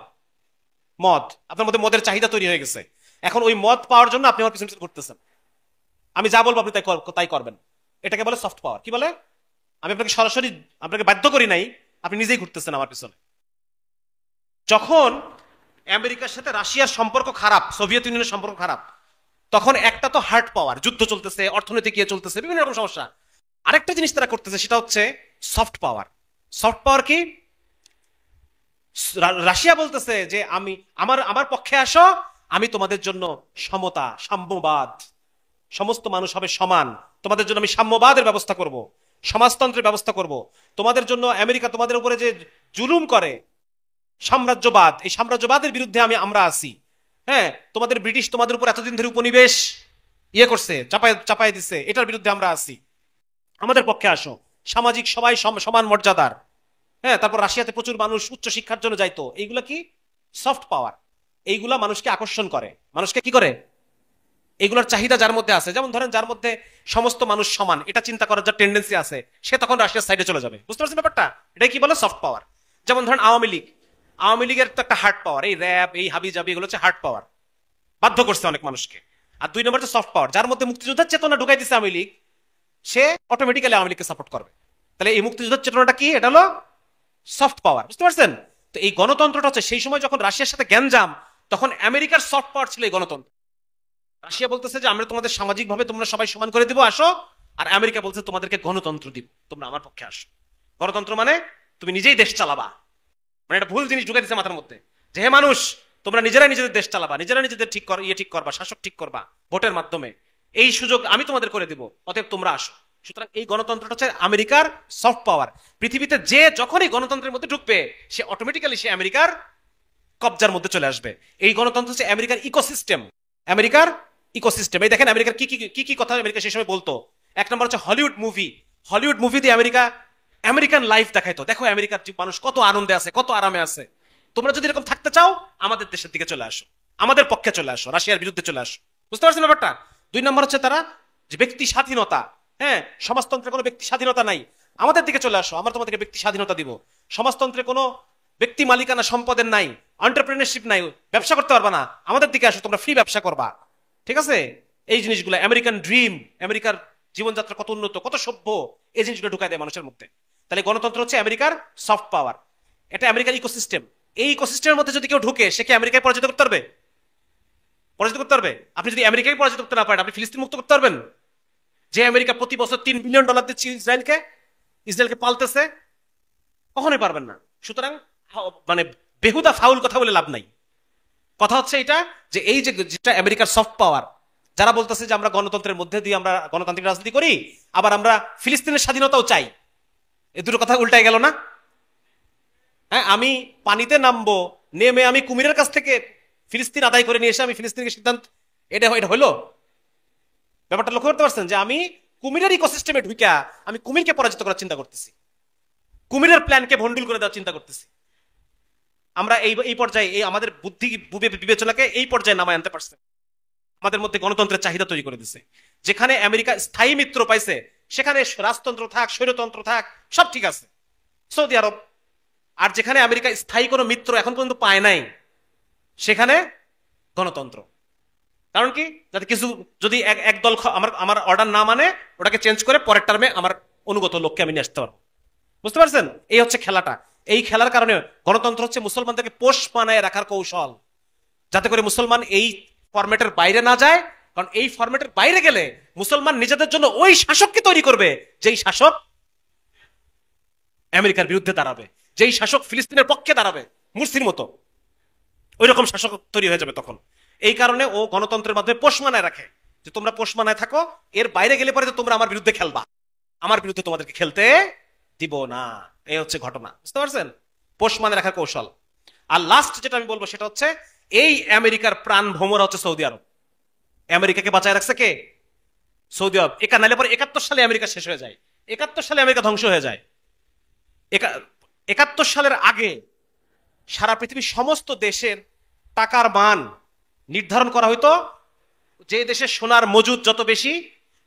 মদ। আপনার মধ্যে মদের চাহিদা তৈরি হয়ে গেছে। এখন ওই মদ পাওয়ার জন্য আপনি আমার পিছন পিছন ঘুরতেছেন। আমি যা বলবো আপনি তাই করবেন। এটাকে বলে সফট পাওয়ার। কি বলে? আমি আপনাকে সরাসরি আপনাকে বাধ্য করি নাই, আপনি নিজেই ঘুরতেছেন আমার পিছনে। যখন আমেরিকার সাথে রাশিয়ার সম্পর্ক খারাপ, সোভিয়েত ইউনিয়নের সম্পর্ক খারাপ, তখন একটা তো হার্ড পাওয়ার, যুদ্ধ চলতেছে, অর্থনৈতিক ইয়ে চলতেছে, বিভিন্ন রকম সমস্যা। আরেকটা জিনিস তারা করতেছে, সেটা হচ্ছে সফট পাওয়ার। সফট পাওয়ার কি? রাশিয়া বলতেছে যে আমি আমার পক্ষে আসো, আমি তোমাদের জন্য সমতা, সাম্যবাদ, সমস্ত মানুষ হবে সমান, তোমাদের জন্য আমি সাম্যবাদের ব্যবস্থা করব, সমাজতন্ত্রের ব্যবস্থা করব। তোমাদের জন্য আমেরিকা তোমাদের উপরে যে জুলুম করে সাম্রাজ্যবাদ, এই সাম্রাজ্যবাদের বিরুদ্ধে আমরা আছি। হ্যাঁ, তোমাদের ব্রিটিশ তোমাদের উপর এতদিন ধরে উপনিবেশ ইয়ে করছে, চাপায় চাপায় দিচ্ছে, এটার বিরুদ্ধে আমরা আছি, আমাদের পক্ষে আসো। সামাজিক সবাই সমান মর্যাদার। হ্যাঁ, তারপর রাশিয়াতে প্রচুর মানুষ উচ্চ শিক্ষার জন্য যাইতো, এইগুলা কি সফট পাওয়ার। এইগুলা মানুষকে আকর্ষণ করে, মানুষকে কি করে, এগুলোর চাহিদা যার মধ্যে আছে, যেমন ধরেন যার মধ্যে সমস্ত মানুষ সমান এটা চিন্তা করার যা টেন্ডেন্সি আছে, সে তখন রাশিয়ার সাইডে চলে যাবে। বুঝতে পারছেন ব্যাপারটা? এটাই কি বলে সফট পাওয়ার। যেমন ধরেন আওয়ামী লীগ, আওয়ামী লীগের তো একটা হার্ড পাওয়ার, এই র্যাব এই হাবি জাবি এগুলো হচ্ছে হার্ড পাওয়ার, বাধ্য করছে অনেক মানুষকে। আর দুই নম্বর হচ্ছে সফট পাওয়ার, যার মধ্যে মুক্তিযুদ্ধের চেতনা ঢুকাই দিচ্ছে আওয়ামী লীগ, সে অটোমেটিক্যালি আওয়ামী লীগকে সাপোর্ট করবে। তাহলে এই মুক্তিযুদ্ধের চেতনাটা কি? এটা হলো সফট পাওয়ার। বুঝতে পারছেন? তো এই গণতন্ত্রটা হচ্ছে সেই সময় যখন রাশিয়ার সাথে গ্যাঞ্জাম, তখন আমেরিকার সফট পাওয়ার ছিল এই গণতন্ত্র। রাশিয়া বলতেছে যে আমরা তোমাদের সামাজিক ভাবে তোমরা সবাই সমান করে দিব, আসো। আর আমেরিকা বলছে তোমাদেরকে গণতন্ত্র দিব, তোমরা আমার পক্ষে আসো। গণতন্ত্র মানে তুমি নিজেই দেশ চালাবা, মানে এটা ভুল জিনিস ঢুকে দিচ্ছে মাথার মধ্যে, যে হে মানুষ তোমরা নিজেরাই নিজেদের দেশ চালাবা, নিজেরা নিজেদের ঠিক করবা, শাসক ঠিক করবা ভোটের মাধ্যমে, এই সুযোগ আমি তোমাদের করে দিব, অতএব তোমরা আসো। সুতরাং এই গণতন্ত্রটা হচ্ছে আমেরিকার সফট পাওয়ার। পৃথিবীতে যে যখনই গণতন্ত্রের মধ্যে ঢুকবে, সে অটোমেটিক্যালি সে আমেরিকার কবজার মধ্যে চলে আসবে। এই গণতন্ত্র হচ্ছে আমেরিকার ইকোসিস্টেম, আমেরিকার ইকোসিস্টেম। এই দেখেন আমেরিকার কি কি কি কথা আমেরিকা সেই সময় বলতো। এক নম্বর হচ্ছে হলিউড মুভি, হলিউড মুভি দিয়ে আমেরিকা আমেরিকান লাইফ দেখাইতো। দেখো আমেরিকার মানুষ কত আনন্দে আছে, কত আরামে আছে, তোমরা যদি এরকম থাকতে চাও আমাদের দেশের দিকে চলে আসো, আমাদের পক্ষে চলে আসো, রাশিয়ার বিরুদ্ধে চলে আসো। বুঝতে পারছেন ব্যাপারটা? দুই নম্বর হচ্ছে তারা যে ব্যক্তি স্বাধীনতা, হ্যাঁ, সমাজতন্ত্রে কোনো ব্যক্তি স্বাধীনতা নাই, আমাদের দিকে চলে আসো, আমরা তোমাদেরকে ব্যক্তি স্বাধীনতা দিব। সমাজতন্ত্রে কোনো ব্যক্তি মালিকানা সম্পদের নাই, এন্টারপ্রেনারশিপ নাই, ব্যবসা করতে পারবা না, আমাদের দিকে আসো, তোমরা ফ্রি ব্যবসা করবা। ঠিক আছে? এই জিনিসগুলো আমেরিকান ড্রিম, আমেরিকার জীবনযাত্রা কত উন্নত, কত সভ্য, এই জিনিসগুলো ঢুকাই দেয় মানুষের মধ্যে। তাহলে গণতন্ত্র হচ্ছে আমেরিকার সফট পাওয়ার, এটা আমেরিকার ইকোসিস্টেম। এই ইকোসিস্টেমের মধ্যে যদি কেউ ঢুকে, সে কি আমেরিকায় পরাজিত করতে পারবে? পরাজিত করতে পারবে? আপনি যদি আমেরিকায় পরাজিত করতে না পারেন, আপনি ফিলিস্তিন মুক্ত করতে পারবেন? যে আমেরিকা প্রতি বছর $3 বিলিয়ন দিচ্ছে ইসরায়েলকে পালতেছে, কখনোই পারবেন না। সুতরাং মানে বেহুদা ফাউল কথা বলে লাভ নাই। কথা হচ্ছে এটা যে এই যে যেটা আমেরিকার সফট পাওয়ার, যারা বলতেছে যে আমরা গণতন্ত্রের মধ্যে দিয়ে আমরা গণতান্ত্রিক রাজনীতি করি, আবার আমরা ফিলিস্তিনের স্বাধীনতাও চাই, এই দুটো কথা উল্টাই গেল না? হ্যাঁ, আমি পানিতে নামবো, নেমে আমি কুমিরের কাছ থেকে ফিলিস্তিন আদায় করে নিয়ে এসে আমি ফিলিস্তিনের সিদ্ধান্ত, এটা হইলো? ব্যাপারটা লক্ষ্য করতে পারছেন যে আমি কুমিরের ইকোসিস্টেমে ঢুকা আমি কুমিরকে পরাজিত করার চিন্তা করতেছি, কুমিরের প্ল্যানকে ভন্ডুল করে দেওয়ার চিন্তা করতেছি। আমরা এই পর্যায়ে এই আমাদের বুদ্ধি বিবেচনাকে এই পর্যায়ে নামায় আনতে পারছে, আমাদের মধ্যে গণতন্ত্রের চাহিদা তৈরি করে দিছে। যেখানে আমেরিকা স্থায়ী মিত্র পাইছে, সেখানে রাজতন্ত্র থাক, স্বৈরতন্ত্র থাক, সব ঠিক আছে, সৌদি আরব। আর যেখানে আমেরিকা স্থায়ী কোনো মিত্র এখন পর্যন্ত পায় নাই, সেখানে গণতন্ত্র। কারণ কি? যাতে কিছু যদি এক দল আমার অর্ডার না মানে, ওটাকে চেঞ্জ করে পরের টার্মে আমার অনুগত লোককে আমি নিয়ে আসতে পারবো। বুঝতে পারছেন? এই হচ্ছে খেলাটা। এই খেলার কারণে গণতন্ত্র হচ্ছে মুসলমানদেরকে পোষ মানায় রাখার কৌশল, যাতে করে মুসলমান এই ফরম্যাটের বাইরে না যায়। কারণ এই ফরম্যাটের বাইরে গেলে মুসলমান নিজেদের জন্য ওই শাসককে তৈরি করবে, যেই শাসক আমেরিকার বিরুদ্ধে দাঁড়াবে, যেই শাসক ফিলিস্তিনের পক্ষে দাঁড়াবে, মুরসির মতো ওই রকম শাসক তৈরি হয়ে যাবে তখন। এই কারণে ও গণতন্ত্রের মাধ্যমে পোষ মানায় রাখে, যে তোমরা পোষ মানায় থাকো, এর বাইরে গেলে পরে তোমরা আমার বিরুদ্ধে খেলবা, আমার বিরুদ্ধে তোমাদেরকে খেলতে দিব না। এই হচ্ছে ঘটনা। বুঝতে পারছেন? পোষ মানে রাখার কৌশল। আর লাস্ট যেটা আমি বলবো সেটা হচ্ছে এই আমেরিকার প্রাণ ভ্রমরা হচ্ছে সৌদি আরব। আমেরিকাকে বাঁচায় রাখছে কে? সৌদি আরব। নাইলে পরে 71 সালে আমেরিকা শেষ হয়ে যায়, 71 সালে আমেরিকা ধ্বংস হয়ে যায়। 71 সালের আগে সারা পৃথিবীর সমস্ত দেশের টাকার মান নির্ধারণ করা হইতো, যে দেশে সোনার মজুদ যত বেশি,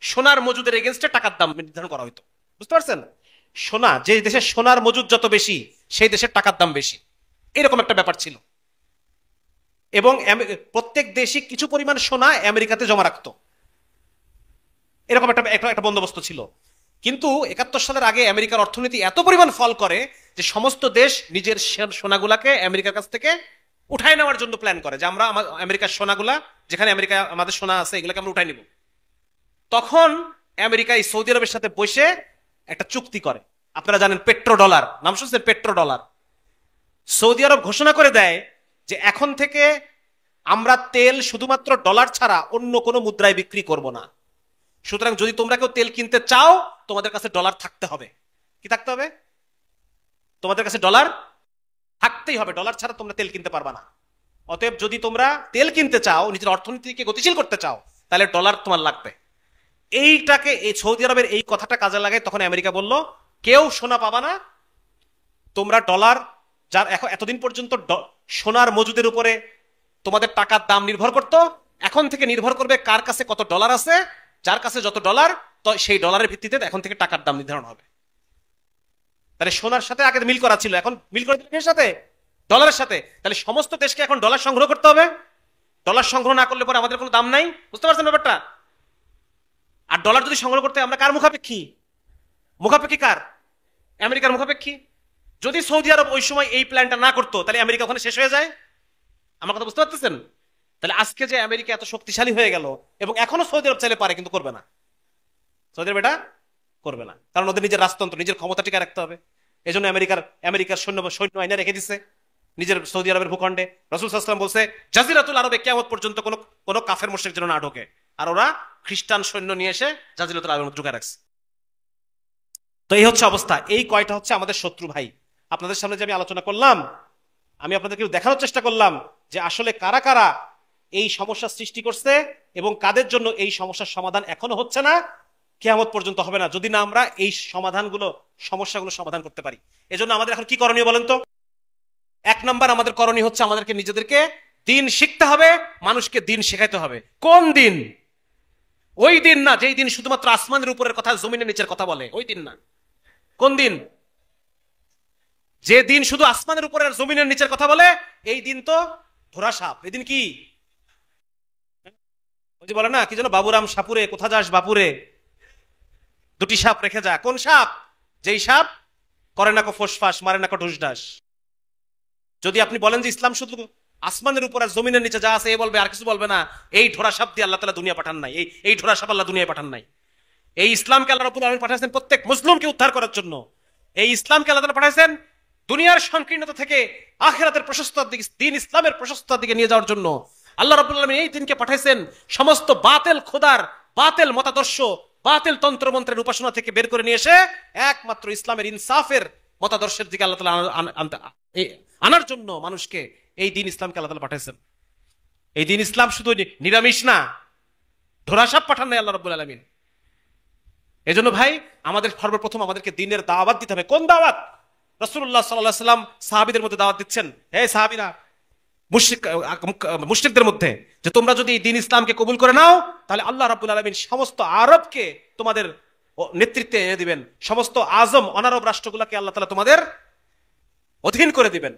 সোনার মজুদের এগেনস্টে টাকার দাম নির্ধারণ করা হইতো। বুঝতে পারছেন? সোনা, যে দেশে সোনার মজুদ যত বেশি, সেই দেশের টাকার দাম বেশি, এরকম একটা ব্যাপার ছিল। এবং প্রত্যেক দেশই কিছু পরিমাণ সোনা আমেরিকাতে জমা রাখতো, এরকম একটা বন্দোবস্ত ছিল। কিন্তু 71 সালের আগে আমেরিকার অর্থনীতি এত পরিমাণ ফল করে যে সমস্ত দেশ নিজের সোনাগুলাকে আমেরিকার কাছ থেকে উঠায় নেওয়ার জন্য প্ল্যান করে, যে আমরা আমেরিকার সোনাগুলা, যেখানে আমেরিকা আমাদের সোনা আছে, এগুলোকে আমরা উঠাই নিব। তখন আমেরিকা এই সৌদি আরবের সাথে বসে একটা চুক্তি করে। আপনারা জানেন পেট্রো ডলার, নাম শুনছেন? Petro dollar. সৌদি আরব ঘোষণা করে দেয় যে এখন থেকে আমরা তেল শুধুমাত্র ডলার ছাড়া অন্য কোনো মুদ্রায় বিক্রি করব না। সুতরাং যদি তোমরা কেউ তেল কিনতে চাও, তোমাদের কাছে ডলার থাকতে হবে। কি থাকতে হবে? তোমাদের কাছে ডলার থাকতেই হবে, ডলার ছাড়া তোমরা তেল কিনতে পারবা না। অতএব যদি তোমরা তেল কিনতে চাও, নিজের অর্থনীতিকে গতিশীল করতে চাও, তাহলে ডলার তোমার লাগবে। এইটাকে, এই সৌদি আরবের এই কথাটা কাজে লাগায় তখন আমেরিকা বলল, কেউ সোনা পাবা না, তোমরা ডলার, যার এখন এতদিন পর্যন্ত সোনার মজুদের উপরে তোমাদের টাকার দাম নির্ভর করতো, এখন থেকে নির্ভর করবে কার কাছে কত ডলার আছে। যার কাছে যত ডলার, তো সেই ডলারের ভিত্তিতে এখন থেকে টাকার দাম নির্ধারণ হবে। তাহলে সোনার সাথে আগে মিল করা ছিল, এখন মিল করে দিলের সাথে, ডলারের সাথে। তাহলে সমস্ত দেশকে এখন ডলার সংগ্রহ করতে হবে। ডলার সংগ্রহ না করলে পরে আমাদের কোনো দাম নাই। বুঝতে পারছেন ব্যাপারটা? আর ডলার যদি সংগ্রহ করতে, আমরা কার মুখাপেক্ষী? মুখাপেক্ষী কার? আমেরিকার মুখাপেক্ষী। যদি সৌদি আরব ওই সময় এই প্ল্যানটা না করতো, তাহলে আমেরিকা ওখানে শেষ হয়ে যায়। আমার কথা বুঝতে পারতেছেন? তাহলে আজকে যে আমেরিকা এত শক্তিশালী হয়ে গেল, এবং এখনো সৌদি আরব চাইলে পারে, কিন্তু করবে না। সৌদি আরব এটা করবে না, কারণ ওদের নিজের রাজতন্ত্র, নিজের ক্ষমতা টিকে রাখতে হবে। এই জন্য আমেরিকার সৈন্য আইনে রেখে দিচ্ছে নিজের সৌদি আরবের ভূখণ্ডে। রাসূল সাল্লাল্লাহু আলাইহি ওয়াসাল্লাম বলছে, জাজিরাতুল আরবে কিয়ামত পর্যন্ত কোনো কাফের মুশরিক যেন না ঢোকে। আর ওরা খ্রিস্টান সৈন্য নিয়ে এসে জাজিরাতুল আরবের মধ্যে ঢুকে রাখছে। তো এই হচ্ছে অবস্থা। এই কয়টা হচ্ছে আমাদের শত্রু ভাই। আপনাদের সামনে যে আমি আলোচনা করলাম, আমি আপনাদেরকে দেখানোর চেষ্টা করলাম যে আসলে কারা কারা এই সমস্যা সৃষ্টি করছে এবং কাদের জন্য এই সমস্যার সমাধান এখনো হচ্ছে না, কিয়ামত পর্যন্ত হবে না, যদি না আমরা এই সমস্যাগুলো সমাধান করতে পারি। এজন্য আমাদের এখন কি করণীয় বলেন তো? 1 নাম্বার আমাদের করণীয় হচ্ছে আমাদেরকে নিজেদেরকে দিন শিখতে হবে, মানুষকে দিন শেখাতে হবে। কোন দিন? ওই দিন না যেই দিন শুধুমাত্র আসমানের উপরের কথা, জমিনের নিচের কথা বলে, ওই দিন না। কোন দিন? যে দিন শুধু আসমানের উপরের জমিনের নিচের কথা বলে, এই দিন তো ধরা সাপ। এই দিন কি? ওই যে বলে না, কি যেন, বাবুরাম সাপুরে কোথা যাস বাপুরে, দুটি সাপ রেখে যা। কোন সাপ? যেই সাপ করে না কো ফোসফাস, মারে না কো ঢুসঢাস। যদি আপনি বলেন যে ইসলাম শুধু আসমানের উপর আর জমিনের নিচে যা আছে এ বলবে, আর কিছু বলবে না, এই ঢোরা সাপ দিয়ে আল্লাহ তাআলা দুনিয়া পাঠান নাই। এই ঢোরা সাপ আল্লাহ দুনিয়ায় পাঠান নাই। এই ইসলামকে আল্লাহ রাব্বুল আলামিন পাঠাইছেন প্রত্যেক মুসলিমকে উদ্ধার করার জন্য। এই ইসলামকে আল্লাহ তাআলা পাঠাইছেন দুনিয়ার সংকীর্ণতা থেকে আখিরাতের প্রশস্ততার দিকে, দিন ইসলামের প্রশস্ততার দিকে নিয়ে যাওয়ার জন্য আল্লাহ রাব্বুল আলামিন এই দিনকে পাঠাইছেন সমস্ত বাতিল খোদার, বাতিল মতাদর্শ, বাতিল তন্ত্রমন্ত্রের উপাসনা থেকে বের করে নিয়ে এসে একমাত্র ইসলামের ইনসাফের মতাদর্শের দিকে আল্লাহ তাআলা আনার জন্য মানুষকে এই দিন ইসলামকে আল্লাহ তাআলা পাঠাইছেন। এই দিন ইসলাম শুধু নিরামিষ না, ধরাসাপ পাঠান নাই আল্লাহ রাব্বুল আলামিন। এজন্য ভাই আমাদের সর্বপ্রথম আমাদেরকে দিনের দাওয়াত দিতে হবে। কোন দাওয়াত? রাসূলুল্লাহ সাল্লাল্লাহু আলাইহি ওয়াসাল্লাম সাহাবীদের মধ্যে দাওয়াত দিচ্ছেন, হে সাহাবীরা, মুশরিকদের মধ্যে, যে তোমরা যদি এই দিন ইসলামকে কবুল করে নাও, তাহলে আল্লাহ রাব্বুল আলামিন সমস্ত আরবকে তোমাদের নেতৃত্বে এনে দিবেন। সমস্ত আজম অনারব রাষ্ট্রগুলোকে আল্লাহ তাআলা তোমাদের অধীন করে দিবেন।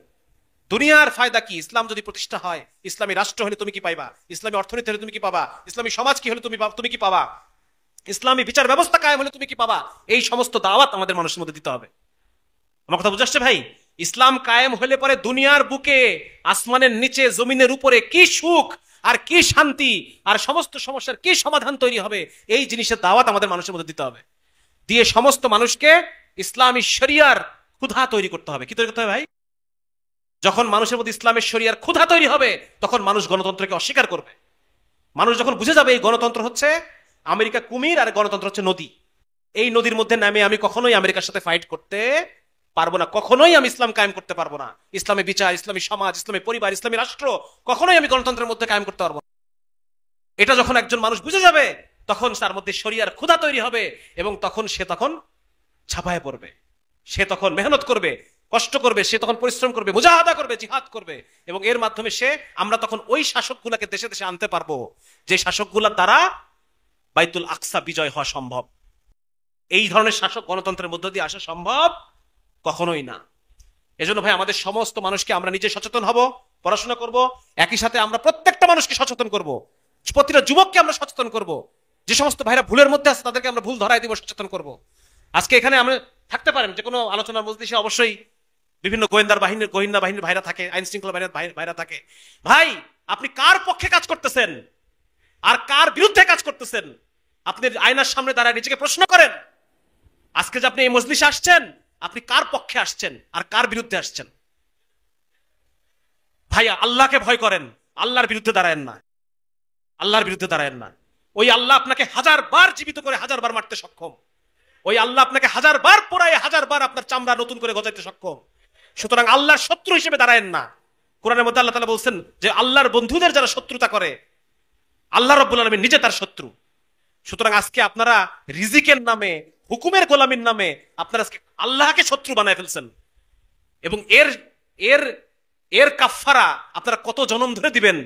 দুনিয়ার ফায়দা কি? ইসলাম যদি প্রতিষ্ঠা হয়, ইসলামী রাষ্ট্র হলে তুমি কি পাইবা? ইসলামী অর্থনীতি হলে তুমি কি পাবা? ইসলামী সমাজ কি হলে তুমি কি পাবা? ইসলামী বিচার ব্যবস্থা কায়েম হলে তুমি কি পাবা? এই সমস্ত দাওয়াত আমাদের মানুষের মধ্যে দিতে হবে। আমার কথা বুঝে আসছে ভাই? ইসলাম কায়েম হলে পরে দুনিয়ার বুকে, আসমানের নিচে, জমিনের উপরে কি সুখ আর কি শান্তি আর সমস্ত সমস্যার কি সমাধান তৈরি হবে, এই জিনিসের দাওয়াত আমাদের মানুষের মধ্যে দিতে হবে। দিয়ে সমস্ত মানুষকে ইসলামী শরিয়ার ক্ষুধা তৈরি করতে হবে। কি তৈরি করতে হবে ভাই? যখন মানুষের মধ্যে ইসলামের শরিয়ার ক্ষুধা তৈরি হবে, তখন মানুষ গণতন্ত্রকে অস্বীকার করবে। মানুষ যখন বুঝে যাবে এই গণতন্ত্র হচ্ছে আমেরিকা কুমির আর গণতন্ত্র হচ্ছে নদী, এই নদীর মধ্যে নামে আমি কখনোই আমেরিকার সাথে ফাইট করতে পারবো না, কখনোই আমি ইসলাম কায়েম করতে পারবো না, ইসলামী বিচার, ইসলামী সমাজ, ইসলামী পরিবার, ইসলামী রাষ্ট্র কখনোই আমি গণতন্ত্রের মধ্যে কায়েম করতে পারবো না। এটা যখন একজন মানুষ বুঝে যাবে, তখন তার মধ্যে শরিয়ার ক্ষুধা তৈরি হবে এবং তখন সে ছাপায় পড়বে, সে তখন মেহনত করবে, কষ্ট করবে, সে তখন পরিশ্রম করবে, মুজাহাদা করবে, জিহাদ করবে, এবং এর মাধ্যমে আমরা তখন ওই শাসকগুলাকে দেশে দেশে আনতে পারবো যে শাসকগুলার দ্বারা বাইতুল আকসা বিজয় হওয়া সম্ভব। এই ধরনের শাসক গণতন্ত্রের মধ্য দিয়ে আসা সম্ভব কখনোই না। এজন্য ভাই আমাদের সমস্ত মানুষকে আমরা নিজে সচেতন হব, পড়াশোনা করব, একই সাথে আমরা প্রত্যেকটা মানুষকে সচেতন করব, প্রতিটা যুবককে আমরা সচেতন করব। যে সমস্ত ভাইরা ভুলের মধ্যে আছে তাদেরকে আমরা ভুল ধরাই দিব, সচেতন করব। আজকে এখানে আমরা থাকতে পারেন যে কোনো আলোচনার মজলিসে, অবশ্যই বিভিন্ন গোয়েন্দা বাহিনীর ভাইরা থাকে, আইন শৃঙ্খলা বাহিনীর ভাইরা থাকে। ভাই আপনি কার পক্ষে কাজ করতেছেন আর কার বিরুদ্ধে কাজ করতেছেন, আপনি আয়নার সামনে দাঁড়ায় নিজেকে প্রশ্ন করেন। আজকে যে আপনি এই মজলিসে আসছেন, আপনি কার পক্ষে আসছেন আর কার বিরুদ্ধে আসছেন? ভাইয়া আল্লাহকে ভয় করেন, আল্লাহর বিরুদ্ধে দাঁড়ায়েন না, আল্লাহর বিরুদ্ধে দাঁড়ায়েন না। ওই আল্লাহ আপনাকে 1000 বার জীবিত করে 1000 বার মারতে সক্ষম। ওই আল্লাহ আপনাকে 1000 বার পোড়ায় 1000 বার আপনার চামড়া নতুন করে গজাইতে সক্ষম। সুতরাং আল্লাহর শত্রু হিসেবে দাঁড়ায়েন না, কোরআনের মধ্যে আল্লাহ তাআলা বলছেন যে আল্লাহর বন্ধুদের যারা শত্রুতা করে আল্লাহ রাব্বুল আলামিন নিজে তার শত্রু। সুতরাং আজকে আপনারা রিজিকের নামে, হুকুমের গোলামির নামে আপনারা আজকে আল্লাহকে শত্রু বানায় ফেলছেন, এবং এর এর এর কাফফারা আপনারা কত জনম ধরে দিবেন,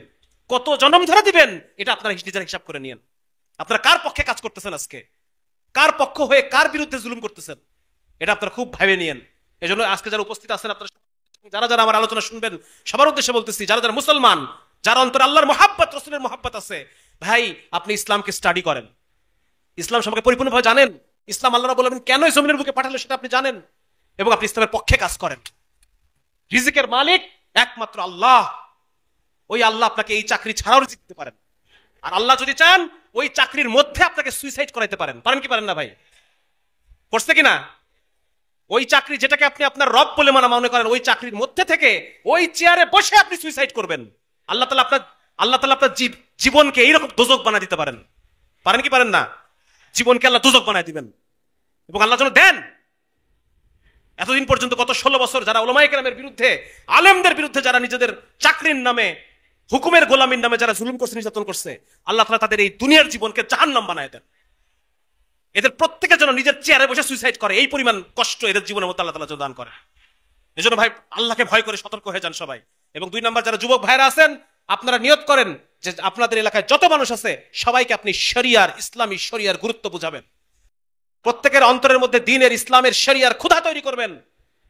কত জনম ধরে দিবেন, এটা আপনারা নিজেরা হিসাব করে নিয়েন। আপনারা কার পক্ষে কাজ করতেছেন, আজকে কার পক্ষ হয়ে কার বিরুদ্ধে জুলুম করতেছেন, এটা আপনারা খুব ভাবে নিয়েন। এজন্য আজকে যারা উপস্থিত আছেন, আপনারা যারা যারা আমার আলোচনা শুনবেন সবার উদ্দেশ্যে বলতেছি, যারা যারা মুসলমান, যারা অন্তরে আল্লাহর মহাব্বত, রাসূলের মহাব্বত আছে, ভাই আপনি ইসলামকে স্টাডি করেন, ইসলাম সম্পর্কে পরিপূর্ণভাবে জানেন, ইসলাম আল্লাহ রাব্বুল আলামিন কেন এই জমিনের বুকে পাঠালো সেটা আপনি জানেন, এবং আপনি ইসলামের পক্ষে কাজ করেন। রিজিকের মালিক একমাত্র আল্লাহ। ওই আল্লাহ আপনাকে এই চাকরি ছাড়াও রিজিক দিতে পারেন, আর আল্লাহ যদি চান ওই চাকরির মধ্যে আপনাকে সুইসাইড করাইতে পারেন। পারেন কি পারেন না ভাই? করছে কিনা? ওই চাকরি যেটাকে আপনি আপনার রব বলে মনে করেন, ওই চাকরির মধ্যে থেকে ওই চেয়ারে বসে আপনি সুইসাইড করবেন। আল্লাহ তাআলা আপনার জীবনকে এইরকম দোজক বানায় দিতে পারেন। পারেন কি পারেন না? জীবনকে আল্লাহ দোজক বানায় দিবেন, এবং আল্লাহ যেন দেন। এতদিন পর্যন্ত গত 16 বছর যারা উলামায়ে কেরামের বিরুদ্ধে, আলেমদের বিরুদ্ধে যারা নিজেদের চাকরির নামে, হুকুমের গোলামির নামে যারা জুলুম করছে, নির্যাতন করছে, আল্লাহ তাআলা তাদের এই দুনিয়ার জীবনকে জাহান্নাম বানায় দেন। এদের প্রত্যেকে যেন নিজের চেয়ারে বসে সুইসাইড করে, এই পরিমাণ কষ্ট এদের জীবনের মধ্যে আল্লাহ তাআলা দান করে। এজন্য ভাই আল্লাহকে ভয় করে সতর্ক হয়ে যান সবাই। এবং 2 নাম্বার, যারা যুবক ভাইরা আছেন, আপনারা নিয়ত করেন যে আপনাদের এলাকায় যত মানুষ আছে সবাইকে আপনি শরিয়ার, ইসলামী শরিয়ার গুরুত্ব বুঝাবেন। প্রত্যেকের অন্তরের মধ্যে দ্বীনের, ইসলামের, শরিয়ার ক্ষুধা তৈরি করবেন,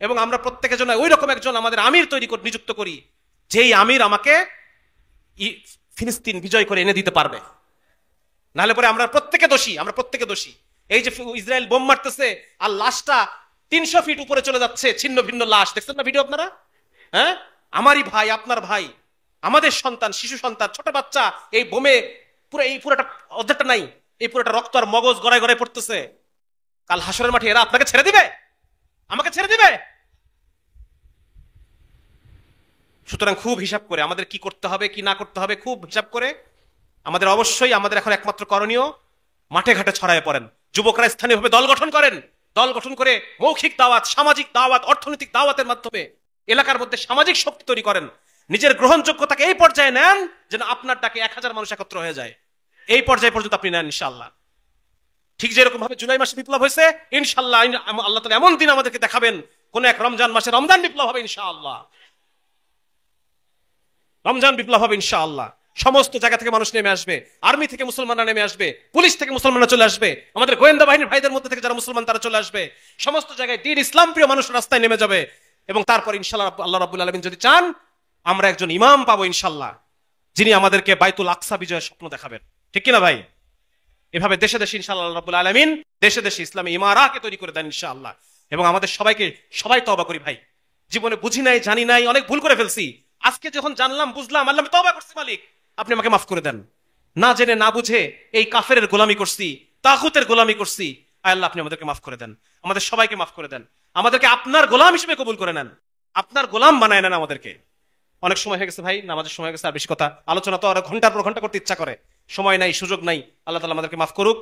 এবং আমরা প্রত্যেকের জন্য ওই রকম একজন আমাদের আমির নিযুক্ত করি, যেই আমির আমাকে ফিলিস্তিন বিজয় করে এনে দিতে পারবে। নাহলে পরে আমরা প্রত্যেকে দোষী। এই যে ইসরায়েল বোম মারতেছে আর লাশটা 300 ফিট উপরে চলে যাচ্ছে, ছিন্ন ভিন্ন লাশ, দেখছেন না ভিডিও আপনারা? হ্যাঁ, আমারই ভাই, আপনার ভাই, আমাদের সন্তান, শিশু সন্তান, ছোট বাচ্চা এই বোমে পুরোটা অর্ধেকটা নাই, এই পুরোটা রক্ত আর মগজ গড়ায় গড়ায় পড়তেছে। কাল হাসরের মাঠে এরা আপনাকে ছেড়ে দিবে, আমাকে ছেড়ে দিবে। সুতরাং খুব হিসাব করে আমাদের কি করতে হবে, কি না করতে হবে, খুব হিসাব করে আমাদের অবশ্যই আমাদের এখন একমাত্র করণীয় মাঠে ঘাটে ছড়ায় পড়েন। যুবকরা স্থানীয়ভাবে দল গঠন করেন, দল গঠন করে মৌখিক দাওয়াত, সামাজিক দাওয়াত, অর্থনৈতিক দাওয়াতের মাধ্যমে এলাকার মধ্যে সামাজিক শক্তি তৈরি করেন। নিজের গ্রহণযোগ্যতাকে এই পর্যায়ে নেন যেন আপনার ডাকে 1000 মানুষ একত্র হয়ে যায়। এই পর্যায়ে পর্যন্ত আপনি নেন ইনশাআল্লাহ। ঠিক যেরকম ভাবে জুলাই মাসে বিপ্লব হয়েছে, ইনশাআল্লাহ আল্লাহ তাআলা এমন দিন আমাদেরকে দেখাবেন, কোন এক রমজান মাসে রমজান বিপ্লব হবে ইনশাআল্লাহ। রমজান বিপ্লব হবে ইনশাআল্লাহ। সমস্ত জায়গা থেকে মানুষ নেমে আসবে, আর্মি থেকে মুসলমানরা নেমে আসবে, পুলিশ থেকে মুসলমানরা চলে আসবে, আমাদের গোয়েন্দা বাহিনীর ভাইদের মধ্যে থেকে যারা মুসলমান তারা চলে আসবে। সমস্ত জায়গায় দ্বীন, ইসলাম প্রিয় মানুষ রাস্তায় নেমে যাবে, এবং তারপর ইনশাআল্লাহ আল্লাহ রাব্বুল আলামিন যদি চান আমরা একজন ইমাম পাবো ইনশাআল্লাহ, যিনি আমাদেরকে বাইতুল আকসা বিজয়ের স্বপ্ন দেখাবেন। ঠিক কিনা ভাই? এভাবে দেশে দেশে ইনশাআল্লাহ আল্লাহ রাব্বুল আলামিন দেশে দেশে ইসলামী ইমারাকে তৈরি করে দেন ইনশাআল্লাহ। এবং আমাদের সবাই তওবা করি ভাই, জীবনে বুঝি নাই, জানি নাই, অনেক ভুল করে ফেলছি। আজকে যখন জানলাম, বুঝলাম, আল্লাহ আমি তওবা করছি, মালিক আপনি আমাকে মাফ করে দেন। না জেনে না বুঝে এই কাফেরের গোলামি করছি, তাগুতের গোলামি করছি, আয় আল্লাহ আপনি আমাদেরকে মাফ করে দেন, আমাদের সবাইকে মাফ করে দেন, আমাদেরকে আপনার গোলাম হিসেবে কবুল করে নেন, আপনার গোলাম বানায় নেন আমাদেরকে। অনেক সময় হয়ে গেছে ভাই, নামাজের সময় হয়ে গেছে, আর বেশি কথা আলোচনা তো আর ঘন্টার পর ঘন্টা করতে ইচ্ছা করে, সময় নাই, সুযোগ নাই। আল্লাহ তাআলা আমাদেরকে মাফ করুক।